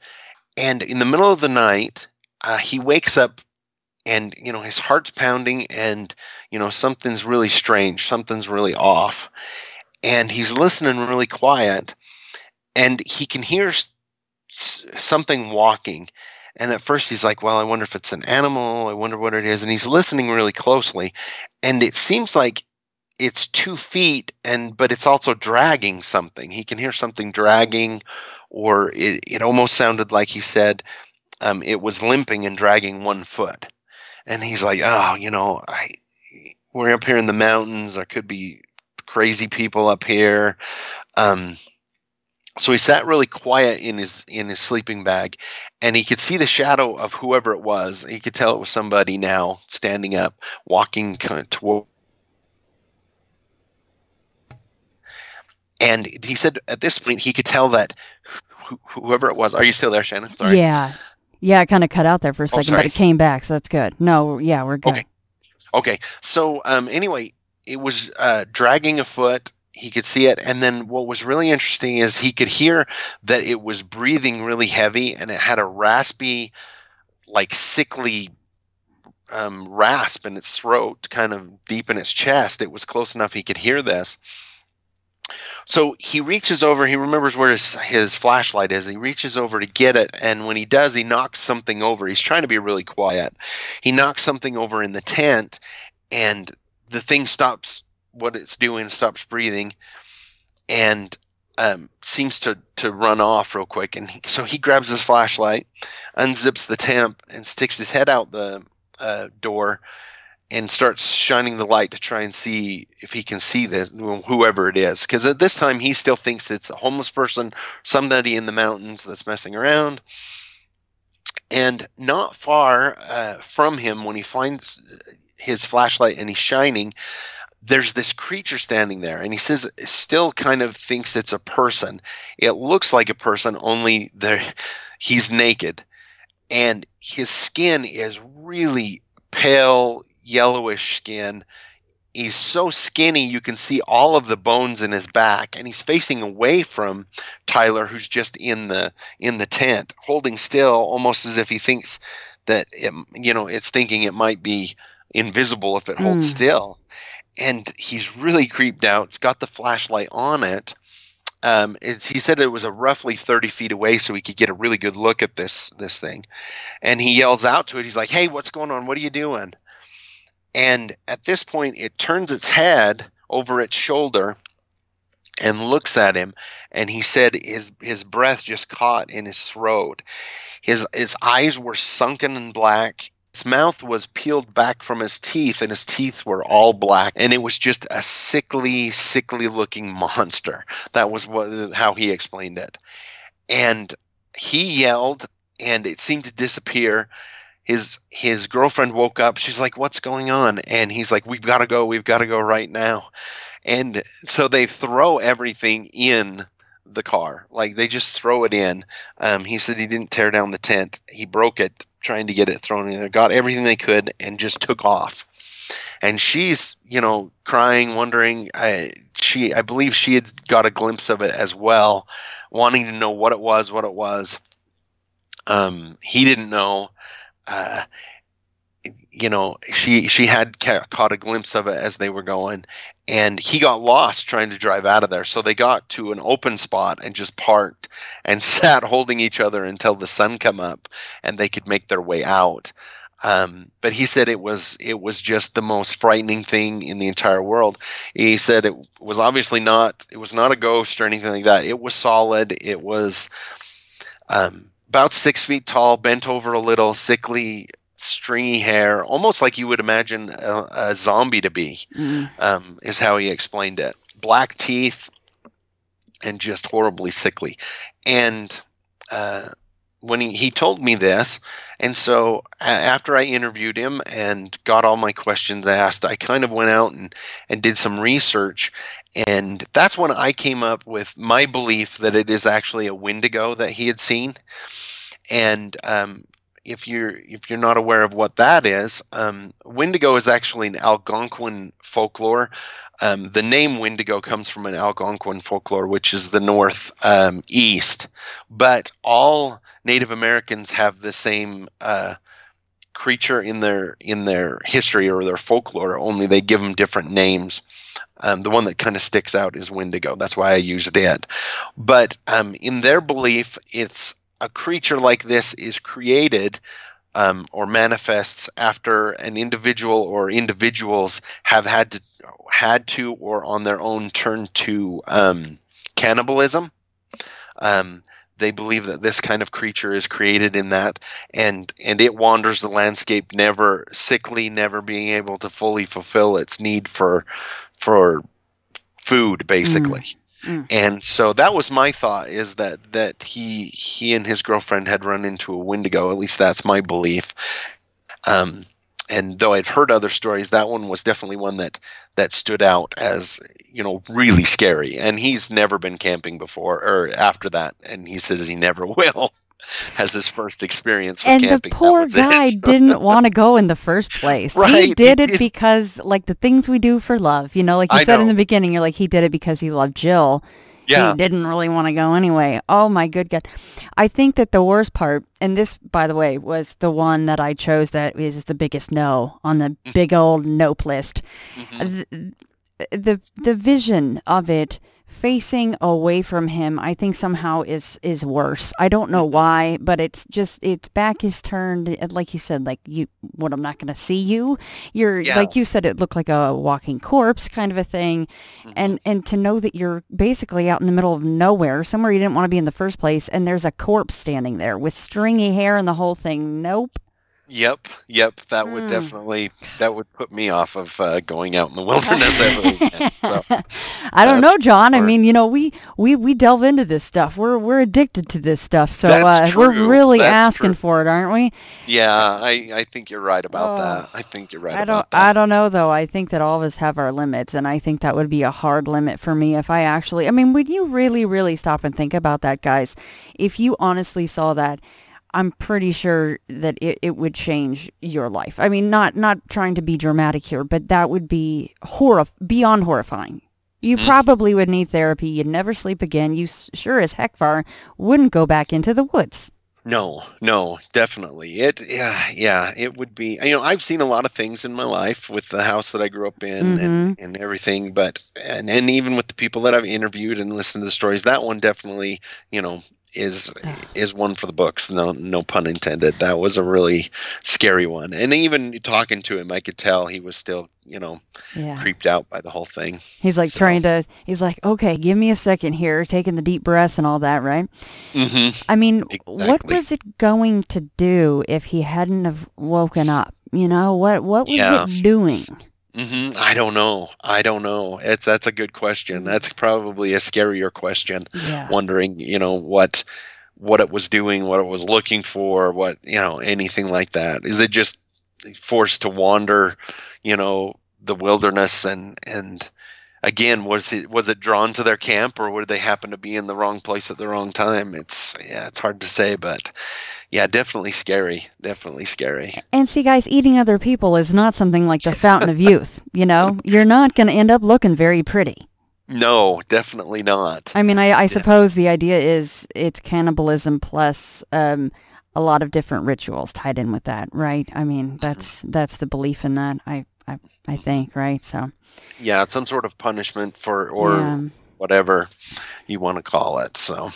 And in the middle of the night, he wakes up, and his heart's pounding, and something's really strange, something's really off, and he's listening really quiet, and he can hear something walking. And at first he's like, well, I wonder if it's an animal. I wonder what it is. And he's listening really closely. And it seems like it's 2 feet, but it's also dragging something. He can hear something dragging, or it almost sounded like he said it was limping and dragging 1 foot. And he's like, oh, we're up here in the mountains. There could be crazy people up here. So he sat really quiet in his sleeping bag, and he could see the shadow of whoever it was. He could tell it was somebody now standing up, walking kind of toward. And he said at this point he could tell that whoever it was. Are you still there, Shannon? Sorry. Yeah, it kind of cut out there for a second, but it came back, so that's good. No, yeah, we're good. Okay. So anyway, it was dragging a foot. He could see it, and then what was really interesting is he could hear that it was breathing really heavy, and it had a raspy, like sickly rasp in its throat, kind of deep in its chest. It was close enough he could hear this. So he reaches over, he remembers where his flashlight is. He reaches over to get it, and when he does, he knocks something over. He's trying to be really quiet. He knocks something over in the tent, and the thing stops what it's doing, stops breathing, and seems to run off real quick. And so he grabs his flashlight, unzips the tent, and sticks his head out the door and starts shining the light to try and see if he can see whoever it is. Because at this time, he still thinks it's a homeless person, somebody in the mountains that's messing around. And not far from him, when he finds his flashlight and he's shining, there's this creature standing there, and he says still kind of thinks it's a person. It looks like a person, only he's naked, and his skin is really pale yellowish skin. He's so skinny you can see all of the bones in his back, and he's facing away from Tyler, who's just in the tent, holding still, almost as if he thinks that it's thinking it might be invisible if it holds still. And he's really creeped out. It's got the flashlight on it. He said it was roughly 30 feet away, so he could get a really good look at this thing. And he yells out to it. He's like, "Hey, what's going on? What are you doing?" And at this point, it turns its head over its shoulder and looks at him. And he said his breath just caught in his throat. His eyes were sunken and black. His mouth was peeled back from his teeth, and his teeth were all black, and it was just a sickly looking monster. That was how he explained it. And he yelled, and it seemed to disappear. His girlfriend woke up. She's like, "What's going on?" And he's like, we've got to go right now. And so they throw everything in the car. Like, they just throw it in. He said he didn't tear down the tent. He broke it trying to get it thrown in there, got everything they could, and just took off. And she's, crying, wondering. I believe she had got a glimpse of it as well, wanting to know what it was. He didn't know. she had caught a glimpse of it as they were going, and he got lost trying to drive out of there. So they got to an open spot and just parked and sat holding each other until the sun come up and they could make their way out. But he said it was just the most frightening thing in the entire world. He said it was obviously not a ghost or anything like that. It was solid. It was about 6 feet tall, bent over a little, sickly, stringy hair, almost like you would imagine a zombie to be, is how he explained it. Black teeth and just horribly sickly. And when he told me this, and so after I interviewed him and got all my questions asked, I kind of went out and did some research, and that's when I came up with my belief that it is actually a Wendigo that he had seen. And if you're not aware of what that is, Wendigo is actually an Algonquin folklore. The name Wendigo comes from an Algonquin folklore, which is the north east. But all Native Americans have the same creature in their history or their folklore, only they give them different names. The one that kind of sticks out is Wendigo. That's why I used it. But in their belief, it's a creature like this is created or manifests after an individual or individuals have had to or on their own turn to cannibalism. They believe that this kind of creature is created in that, and it wanders the landscape, never sickly, never being able to fully fulfill its need for food, basically. And so that was my thought, is that he and his girlfriend had run into a Wendigo. At least that's my belief. And though I'd heard other stories, that one was definitely one that stood out as, really scary. And he's never been camping before or after that, and he says he never will. Has his first experience with camping. And the poor guy didn't want to go in the first place. Right. He did it because, like, the things we do for love, like you said in the beginning, you're like, he did it because he loved Jill. Yeah. He didn't really want to go anyway. Oh, my good God. I think that the worst part, and this, by the way, was the one that I chose that is the biggest no on the big old nope list. The vision of it facing away from him, I think somehow is worse. I don't know why, but it's back is turned, like you said, like I'm not going to see you. Like you said, it looked like a walking corpse kind of a thing. And to know that you're basically out in the middle of nowhere, somewhere you didn't want to be in the first place, and there's a corpse standing there with stringy hair and the whole thing. Nope. Yep. That would definitely put me off of going out in the wilderness ever again. So, I don't know, John. I mean, we delve into this stuff. We're addicted to this stuff. So we're really asking for it, aren't we? Yeah, I think you're right about that. I think you're right about that. I don't know though. I think that all of us have our limits, and I think that would be a hard limit for me if I actually. I mean, would you really, really stop and think about that, guys? If you honestly saw that, I'm pretty sure that it would change your life. I mean, not trying to be dramatic here, but that would be beyond horrifying. You probably would need therapy. You'd never sleep again. You sure as heck wouldn't go back into the woods. No, definitely. It would be, I've seen a lot of things in my life with the house that I grew up in and everything, but, and even with the people that I've interviewed and listened to the stories, that one definitely, is one for the books. No pun intended. That was a really scary one. And even talking to him, I could tell he was still, creeped out by the whole thing. He's like he's like, okay, give me a second here, taking the deep breaths and all that, right? I mean, exactly. What was it going to do if he hadn't have woken up? What was it doing? I don't know. That's a good question. That's probably a scarier question. Yeah. Wondering, what it was doing, what it was looking for, what, anything like that. Is it just forced to wander, the wilderness and again, was it drawn to their camp, or would they happen to be in the wrong place at the wrong time? It's hard to say, but yeah, definitely scary. Definitely scary. And see, guys, eating other people is not something like the fountain of youth. You're not going to end up looking very pretty. No, definitely not. I mean, I suppose the idea is it's cannibalism plus a lot of different rituals tied in with that, right? I mean, that's the belief in that. I think, right? So yeah, it's some sort of punishment or whatever you want to call it. So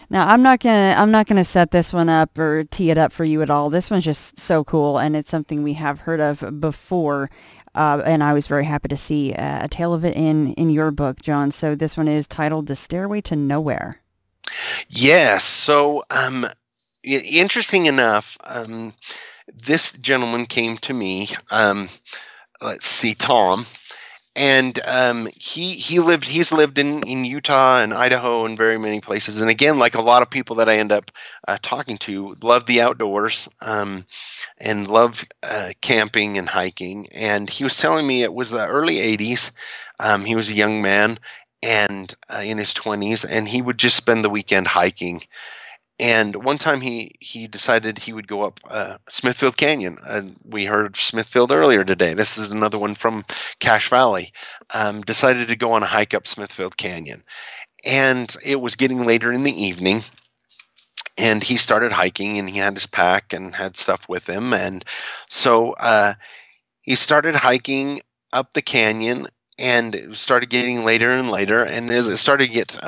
now I'm not gonna set this one up or tee it up for you at all. This one's just so cool, and it's something we have heard of before. And I was very happy to see a tale of it in your book, John. So this one is titled "The Stairway to Nowhere." Yes. So, interesting enough, this gentleman came to me. Let's see, Tom, and he's lived in Utah and Idaho and very many places. And again, like a lot of people that I end up talking to, love the outdoors and love camping and hiking. And he was telling me it was the early '80s. He was a young man and in his 20s, and he would just spend the weekend hiking. And one time he decided he would go up Smithfield Canyon. We heard Smithfield earlier today. This is another one from Cache Valley. Decided to go on a hike up Smithfield Canyon. And it was getting later in the evening. And he started hiking, and he had his pack and had stuff with him. And so he started hiking up the canyon, and it started getting later and later. And as it started to get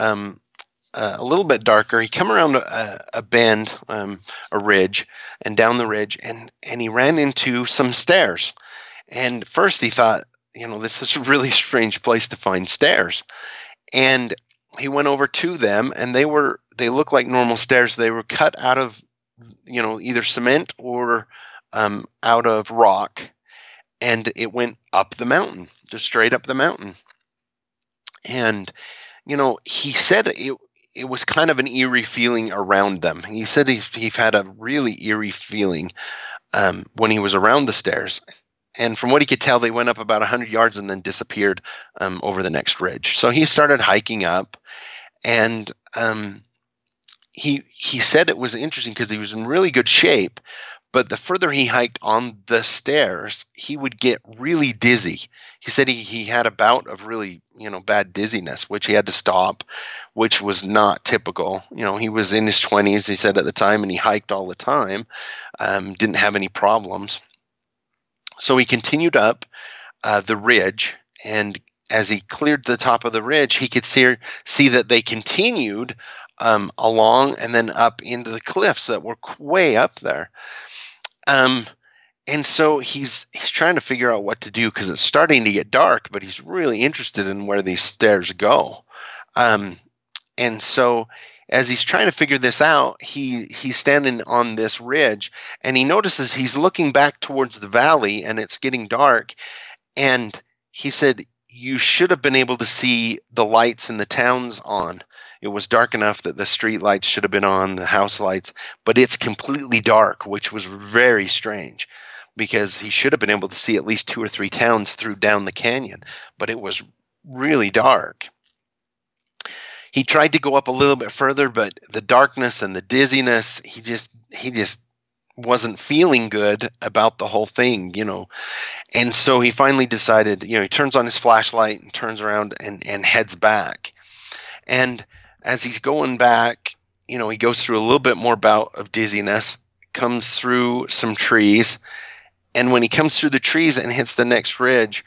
a little bit darker, he come around a bend, a ridge, and down the ridge, and he ran into some stairs. And first he thought, this is a really strange place to find stairs. And he went over to them, and they looked like normal stairs. They were cut out of, either cement or out of rock, and it went up the mountain, just straight up the mountain. And he said it was kind of an eerie feeling around them. He said he had a really eerie feeling when he was around the stairs. And from what he could tell, they went up about 100 yards and then disappeared over the next ridge. So he started hiking up, and he said it was interesting because he was in really good shape. But the further he hiked on the stairs, he would get really dizzy. He said he had a bout of really, bad dizziness, which he had to stop, which was not typical. He was in his 20s, he said at the time, and he hiked all the time, didn't have any problems. So he continued up the ridge, and as he cleared the top of the ridge, he could see that they continued along and then up into the cliffs that were way up there. And so he's trying to figure out what to do because it's starting to get dark, but he's really interested in where these stairs go. And so as he's trying to figure this out, he's standing on this ridge, and he notices he's looking back towards the valley, and it's getting dark. And he said, you should have been able to see the lights in the towns on. It was dark enough that the street lights should have been on, the house lights, but it's completely dark, which was very strange because he should have been able to see at least 2 or 3 towns through down the canyon, but it was really dark. He tried to go up a little bit further, but the darkness and the dizziness, he just wasn't feeling good about the whole thing, And so he finally decided, he turns on his flashlight and turns around and heads back. And as he's going back, he goes through a little bit more bout of dizziness, comes through some trees. And when he comes through the trees and hits the next ridge,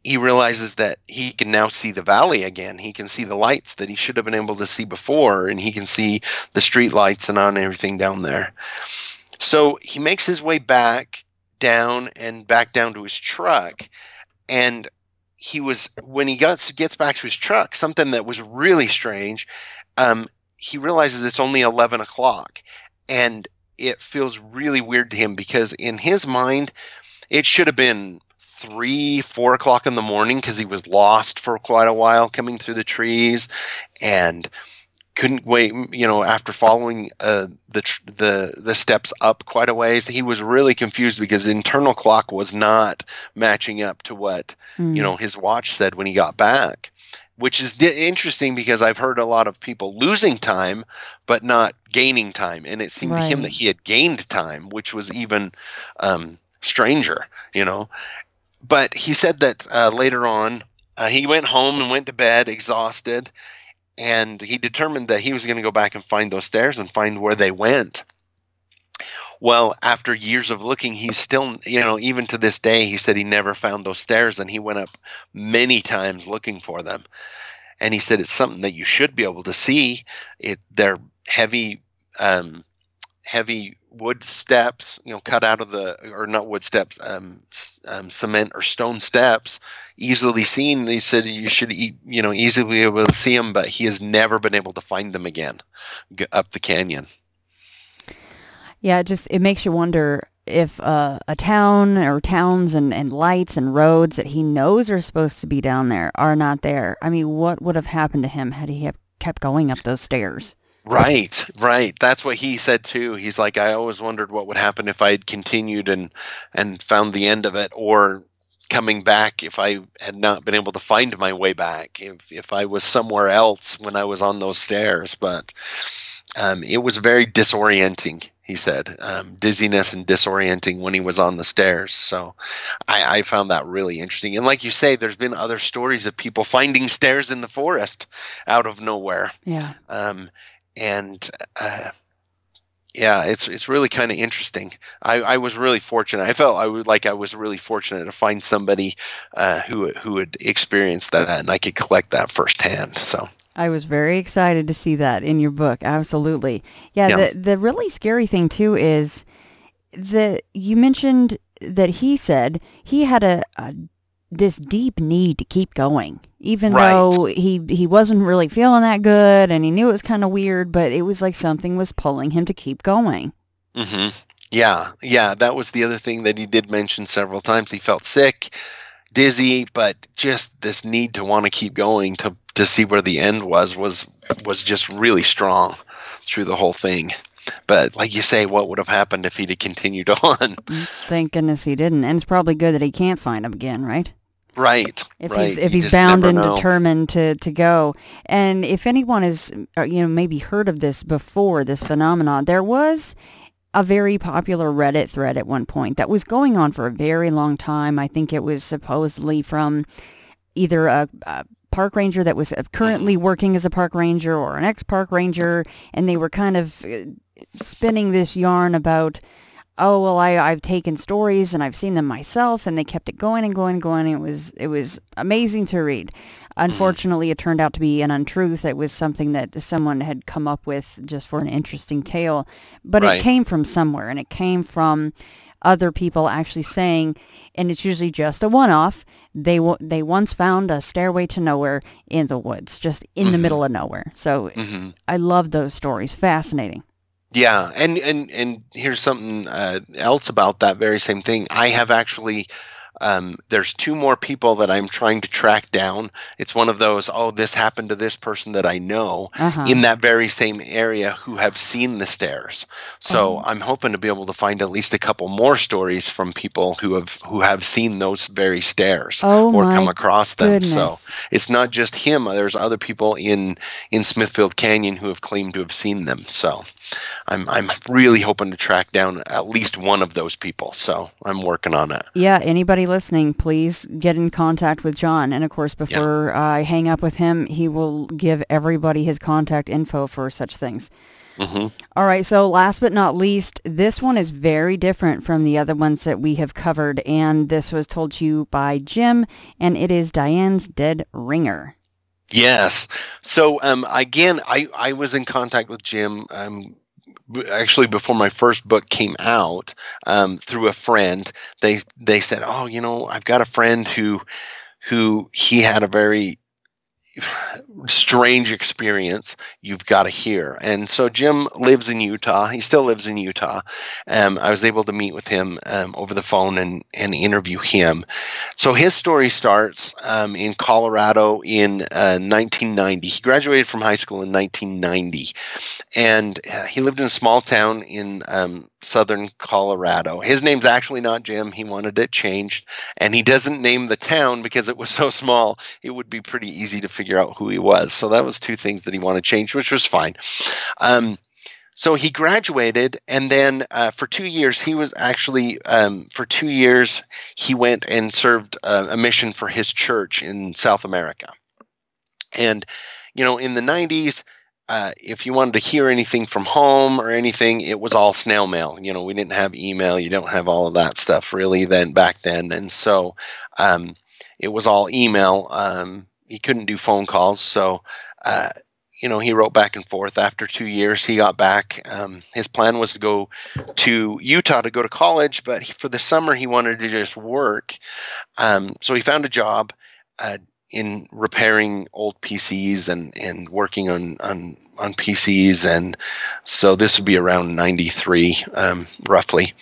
he realizes that he can now see the valley again. He can see the lights that he should have been able to see before, and he can see the street lights and on everything down there. So he makes his way back down to his truck, and when he gets back to his truck, something that was really strange, he realizes it's only 11 o'clock, and it feels really weird to him because in his mind, it should have been 3-4 o'clock in the morning because he was lost for quite a while coming through the trees and couldn't wait, after following the steps up quite a ways. He was really confused because the internal clock was not matching up to what, his watch said when he got back, which is interesting because I've heard a lot of people losing time, but not gaining time. And it seemed to him that he had gained time, which was even stranger, But he said that later on, he went home and went to bed exhausted. And he determined that he was going to go back and find those stairs and find where they went. Well, after years of looking, he's still, even to this day, he said he never found those stairs, and he went up many times looking for them. And he said it's something that you should be able to see. They're heavy, heavy wood steps, cut out of or not wood steps, cement or stone steps, easily seen. They said you should, easily be able to see them, but he has never been able to find them again up the canyon. Yeah, it makes you wonder if a town or towns and lights and roads that he knows are supposed to be down there are not there. I mean, what would have happened to him had he have kept going up those stairs? Right. That's what he said too. He's like, I always wondered what would happen if I had continued and found the end of it, or coming back if I had not been able to find my way back, if I was somewhere else when I was on those stairs. But it was very disorienting, he said, dizziness and disorienting when he was on the stairs. So I found that really interesting. And like you say, there's been other stories of people finding stairs in the forest out of nowhere. Yeah. It's really kind of interesting. I was really fortunate. I felt I was really fortunate to find somebody who had experienced that, and I could collect that firsthand. So I was very excited to see that in your book. Absolutely. Yeah. The really scary thing too is that you mentioned that he said he had this deep need to keep going, even though he wasn't really feeling that good, and he knew it was kind of weird, but it was like something was pulling him to keep going. Mm-hmm. Yeah. That was the other thing that he did mention several times. He felt sick, dizzy, but just this need to want to keep going to see where the end was just really strong through the whole thing. But like you say, what would have happened if he'd have continued on? Thank goodness he didn't. And it's probably good that he can't find him again, right? Right. If he's bound and determined to go. And if anyone has maybe heard of this before, this phenomenon, there was a very popular Reddit thread at one point that was going on for a very long time. I think it was supposedly from either a park ranger that was currently working as a park ranger or an ex-park ranger, and they were kind of spinning this yarn about, oh, well, I've taken stories and I've seen them myself, and they kept it going and going and going. It was amazing to read. Unfortunately, it turned out to be an untruth. It was something that someone had come up with just for an interesting tale, but it came from somewhere, and it came from other people actually saying, and it's usually just a one-off, they once found a stairway to nowhere in the woods, just in the middle of nowhere. So I love those stories. Fascinating. Yeah, and here's something else about that very same thing. I have actually, there's two more people that I'm trying to track down. It's one of those, this happened to this person that I know in that very same area who have seen the stairs. So I'm hoping to be able to find at least a couple more stories from people who have seen those very stairs or come across them. Goodness. So it's not just him. There's other people in Smithfield Canyon who have claimed to have seen them. So I'm really hoping to track down at least one of those people. So I'm working on it. Yeah, anybody listening, please get in contact with John. And of course, before I hang up with him, he will give everybody his contact info for such things. All right, so last but not least, this one is very different from the other ones that we have covered, and this was told to you by Jim, and it is Diane's Dead Ringer. Yes. So again, I was in contact with Jim actually before my first book came out, through a friend. They said, I've got a friend who he had a very strange experience you've got to hear. And so Jim lives in Utah. He still lives in Utah. I was able to meet with him over the phone and interview him. So his story starts in Colorado in 1990. He graduated from high school in 1990, and he lived in a small town in southern Colorado. His name's actually not Jim. He wanted it changed, and he doesn't name the town because it was so small it would be pretty easy to figure out who he was. So that was two things that he wanted changed, which was fine. So he graduated, and then for 2 years he was actually he went and served a mission for his church in South America. And in the 90s, if you wanted to hear anything from home or anything, it was all snail mail. We didn't have email. You don't have all of that stuff really back then. And so it was all email. He couldn't do phone calls. So, he wrote back and forth. After 2 years, he got back. His plan was to go to Utah to go to college, but for the summer, he wanted to just work. So he found a job in repairing old PCs and working on PCs. And so this would be around 93, roughly.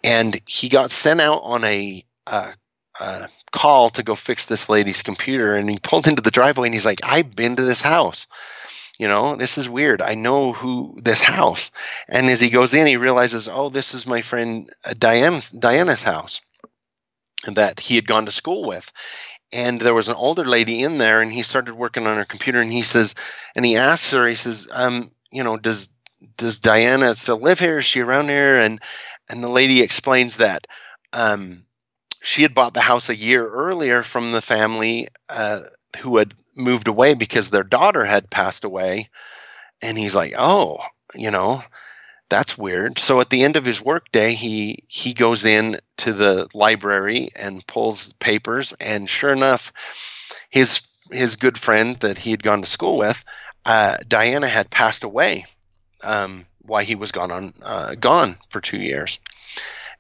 And he got sent out on a call to go fix this lady's computer. And he pulled into the driveway and he's like, I've been to this house. This is weird. I know this house. And as he goes in, he realizes, oh, this is my friend Diana's house that he had gone to school with. And there was an older lady in there, and he started working on her computer. And he says, and he asks her, he says, does Diana still live here? Is she around here? And the lady explains that she had bought the house a year earlier from the family who had moved away because their daughter had passed away. And he's like, oh, that's weird. So at the end of his workday, he goes in to the library and pulls papers, and sure enough, his good friend that he had gone to school with, Diana, had passed away while he was gone for 2 years.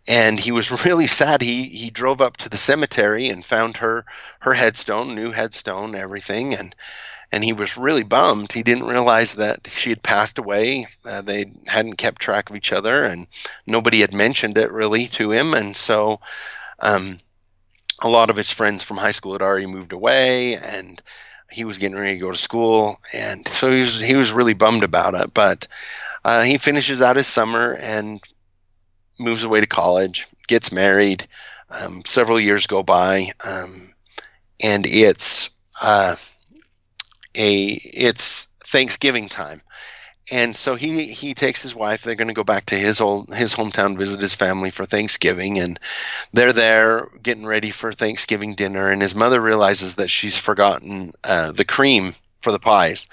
And he was really sad. He drove up to the cemetery and found her headstone, new headstone, everything, and he was really bummed. He didn't realize that she had passed away. They hadn't kept track of each other, and nobody had mentioned it really to him. And so a lot of his friends from high school had already moved away, and he was getting ready to go to school. And so he was really bummed about it. But he finishes out his summer and moves away to college, gets married. Several years go by, and it's Thanksgiving time. And so he takes his wife. They're going to go back to his hometown, visit his family for Thanksgiving, and they're there getting ready for Thanksgiving dinner. And his mother realizes that she's forgotten the cream for the pies,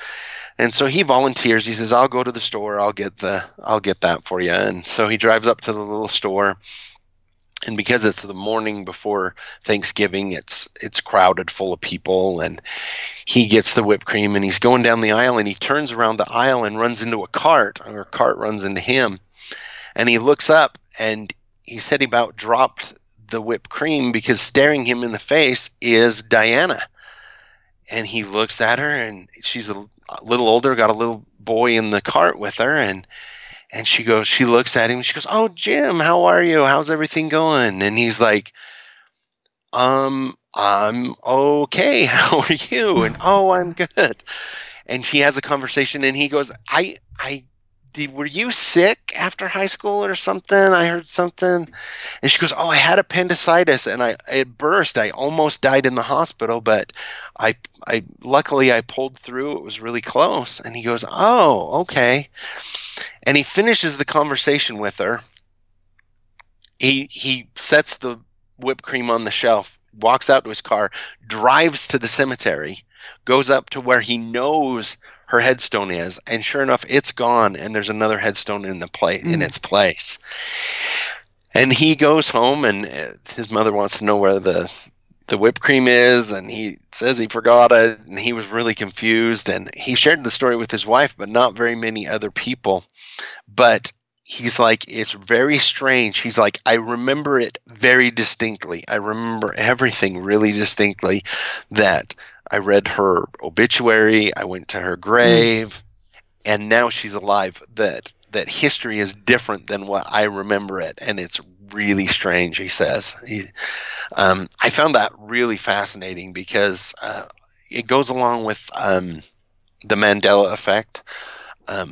and so he volunteers. He says, "I'll go to the store. I'll get that for you." And so he drives up to the little store. And because it's the morning before Thanksgiving, it's crowded, full of people, and he gets the whipped cream, and he's going down the aisle, and he turns around the aisle and runs into a cart, or a cart runs into him, and he looks up, and he said he about dropped the whipped cream because staring him in the face is Diana. And he looks at her, and she's a little older, got a little boy in the cart with her, and she looks at him, and she goes, "Oh, Jim, how are you? How's everything going?" And he's like, I'm okay. How are you? And, "Oh, I'm good." And he has a conversation, and he goes, were you sick after high school or something? I heard something. And she goes, "Oh, I had appendicitis, and it burst. I almost died in the hospital, but luckily I pulled through. It was really close." And he goes, "Oh, okay." And he finishes the conversation with her. He sets the whipped cream on the shelf, walks out to his car, drives to the cemetery, goes up to where he knows her headstone is, and sure enough, it's gone, and there's another headstone in its place. And he goes home, and his mother wants to know where the whipped cream is, and he says he forgot it, and he was really confused, and he shared the story with his wife, but not very many other people. But he's like, it's very strange. He's like, I remember it very distinctly. I remember everything really distinctly, that I read her obituary, I went to her grave, and now she's alive. That history is different than what I remember it, and it's really strange, he says. I found that really fascinating because it goes along with the Mandela effect.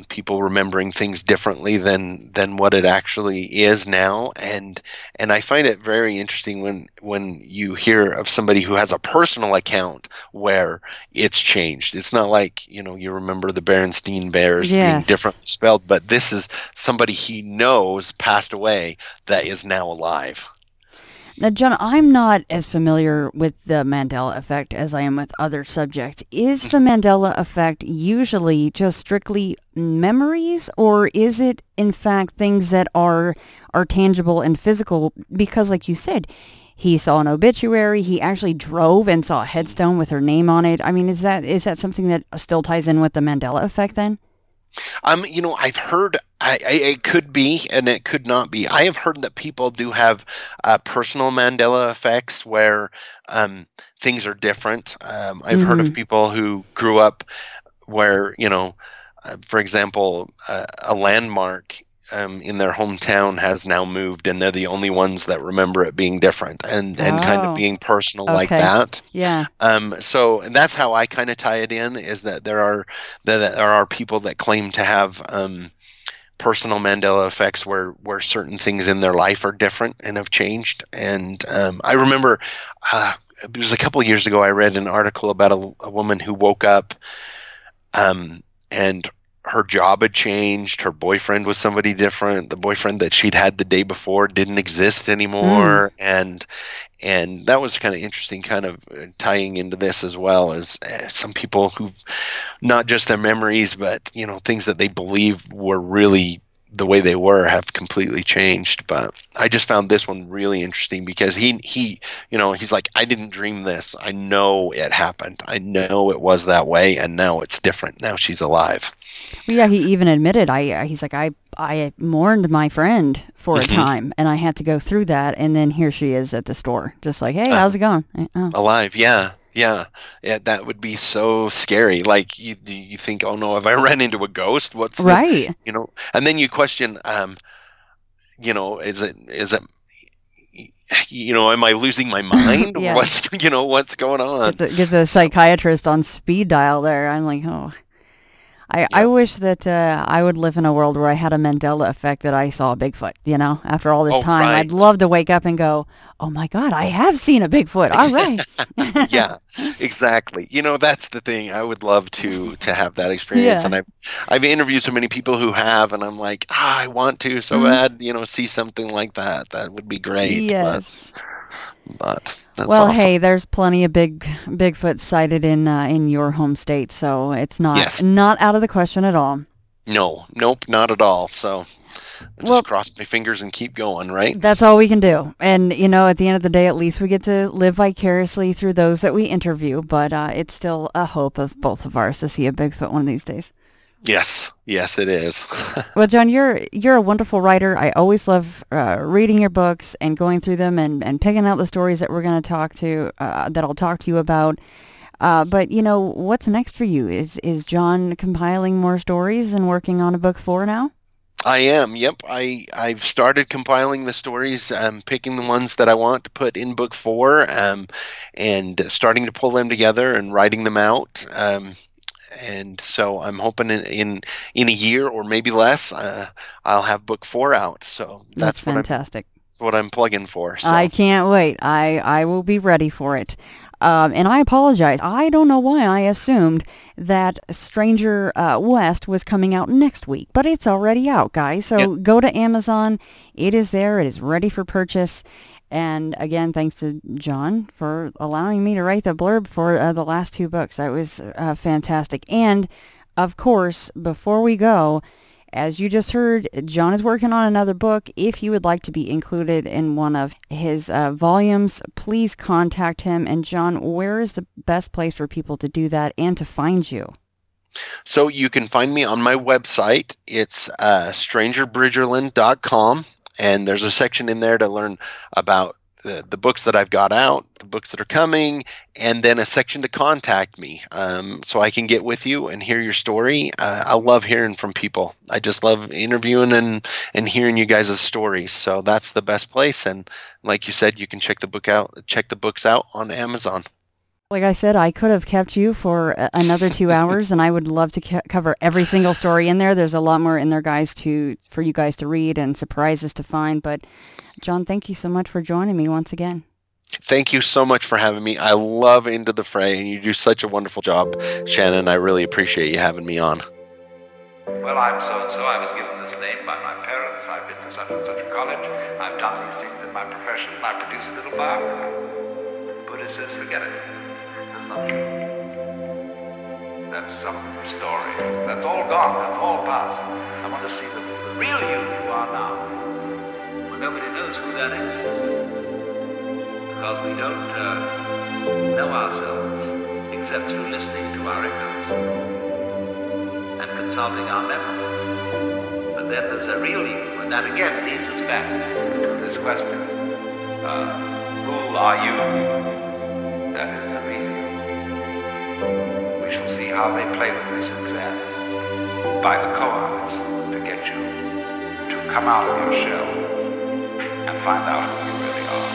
People remembering things differently than what it actually is now, and I find it very interesting when you hear of somebody who has a personal account where it's changed. It's not like, you remember the Berenstain Bears being differently spelled, but this is somebody he knows passed away that is now alive. Now, John, I'm not as familiar with the Mandela effect as I am with other subjects. Is the Mandela effect usually just strictly memories, or is it, in fact, things that are tangible and physical? Because, like you said, he saw an obituary. He actually drove and saw a headstone with her name on it. I mean, is that something that still ties in with the Mandela effect then? I've heard it could be and it could not be. I have heard that people do have personal Mandela effects where things are different. I've heard of people who grew up where, for example, a landmark in their hometown has now moved, and they're the only ones that remember it being different and kind of being personal like that. Yeah. So that's how I kind of tie it in, is that there are people that claim to have personal Mandela effects where certain things in their life are different and have changed. And I remember it was a couple of years ago, I read an article about a woman who woke up and her job had changed. Her boyfriend was somebody different. The boyfriend that she'd had the day before didn't exist anymore. And that was kind of interesting, kind of tying into this as well, as some people who, not just their memories, but, things that they believe were really the way they were have completely changed. But I just found this one really interesting because he's like, I didn't dream this. I know it happened. I know it was that way, and now it's different. Now she's alive. Well, yeah, he even admitted, he's like, I mourned my friend for a time, and I had to go through that, and then here she is at the store, just like, hey, how's it going? Alive, yeah. Yeah, that would be so scary. Like you think, oh no, have I ran into a ghost? What's right? This? And then you question, is it, am I losing my mind? Yeah. What's going on? Get the psychiatrist on speed dial there. I'm like, oh. I wish that I would live in a world where I had a Mandela effect that I saw a Bigfoot, after all this time. Right. I'd love to wake up and go, oh my God, I have seen a Bigfoot. All right. Yeah, exactly. That's the thing. I would love to have that experience. Yeah. And I've interviewed so many people who have, and I'm like, I want to so bad, see something like that. That would be great. Yes. But that's well, awesome. Hey, there's plenty of Bigfoot sighted in your home state, so it's not out of the question at all. No, nope, not at all. So just cross my fingers and keep going, right? That's all we can do. And, at the end of the day, at least we get to live vicariously through those that we interview, but it's still a hope of both of ours to see a Bigfoot one of these days. Yes, it is. Well, John, you're a wonderful writer. I always love reading your books and going through them and picking out the stories that we're going to talk to, that I'll talk to you about. But what's next for you? Is John compiling more stories and working on a book 4 now? I am. Yep. I've started compiling the stories, picking the ones that I want to put in book 4, and starting to pull them together and writing them out. And so I'm hoping in a year or maybe less, I'll have book 4 out. So that's fantastic. What I'm plugging for. So. I can't wait. I will be ready for it. And I apologize. I don't know why I assumed that Stranger West was coming out next week, but it's already out, guys. So Go to Amazon. It is there. It is ready for purchase. And again, thanks to John for allowing me to write the blurb for the last 2 books. That was fantastic. And, of course, before we go, as you just heard, John is working on another book. If you would like to be included in one of his volumes, please contact him. And, John, where is the best place for people to do that and to find you? So you can find me on my website. It's strangerbridgerland.com. And there's a section in there to learn about the books that I've got out, the books that are coming, and then a section to contact me, so I can get with you and hear your story. I love hearing from people. I just love interviewing and hearing you guys' stories. So that's the best place. And like you said, you can check the books out on Amazon. Like I said, I could have kept you for another 2 hours, and I would love to cover every single story in there. There's a lot more in there, guys, for you guys to read and surprises to find. But, John, thank you so much for joining me once again. Thank you so much for having me. I love Into the Fray, and you do such a wonderful job, Shannon. I really appreciate you having me on. Well, I'm so-and-so, I was given this name by my parents, I've been to such and such a college, I've done these things in my profession, and I produce a little biography. The Buddha says, forget it. That's not true. That's some story. That's all gone, that's all past. I want to see the real you are now. Well, nobody knows who that is. Because we don't know ourselves except through listening to our echoes and consulting our memories. But then there's a real you, and that again leads us back to this question. Who are you? That is the real you. We shall see how they play with this exam by the koans to get you to come out of your shell and find out who you really are.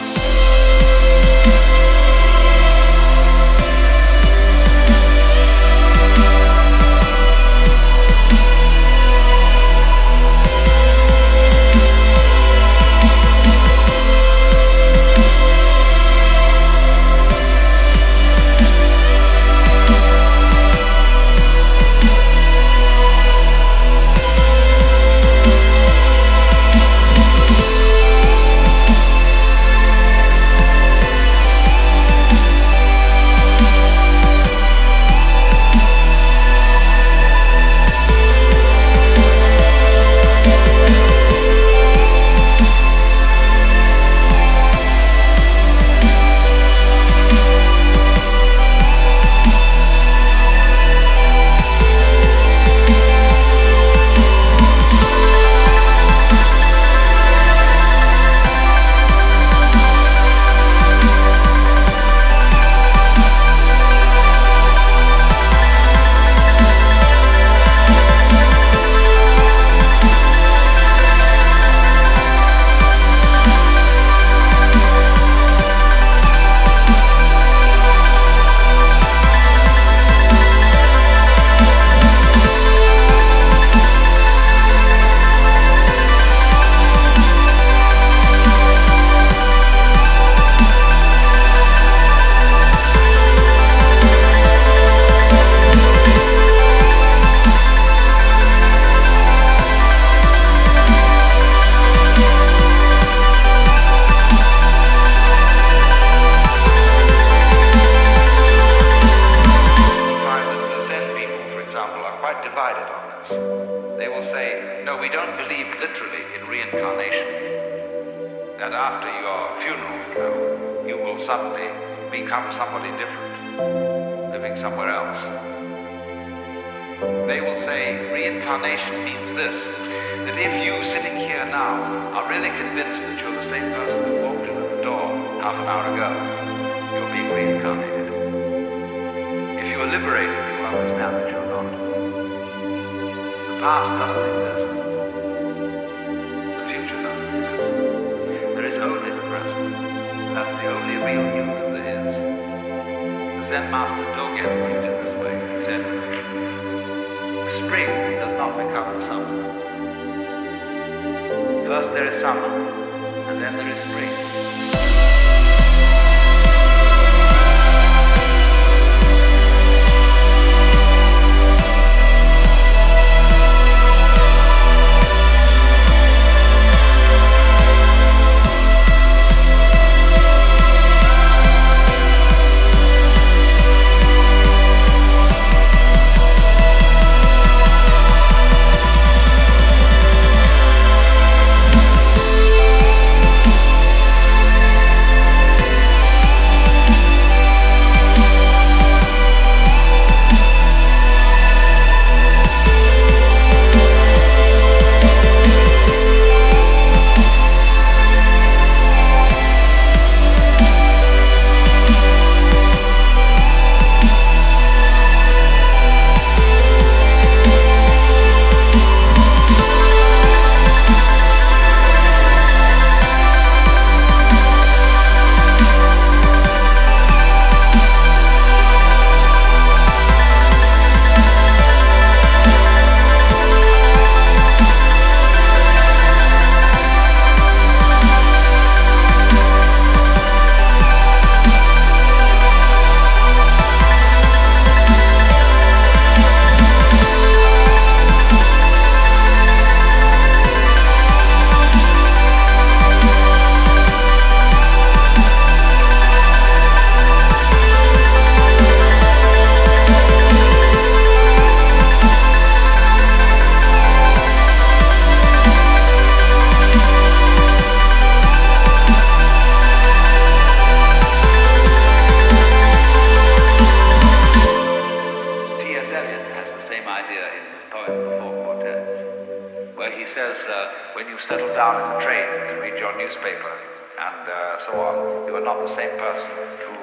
says, when you settle down in the train to read your newspaper and so on, you are not the same person who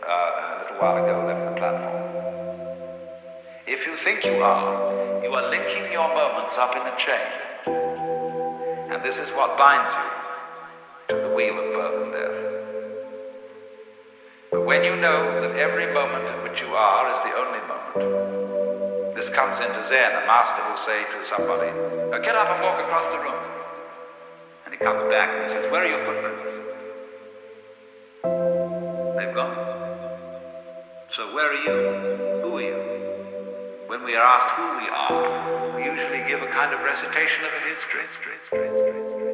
a little while ago left the platform. If you think you are linking your moments up in a chain. And this is what binds you to the wheel of birth and death. But when you know that every moment in which you are is the only moment, this comes into Zen. A master will say to somebody, "Now get up and walk across the room." And he comes back and he says, "Where are your footprints?" They've gone. So where are you? Who are you? When we are asked who we are, we usually give a kind of recitation of a history.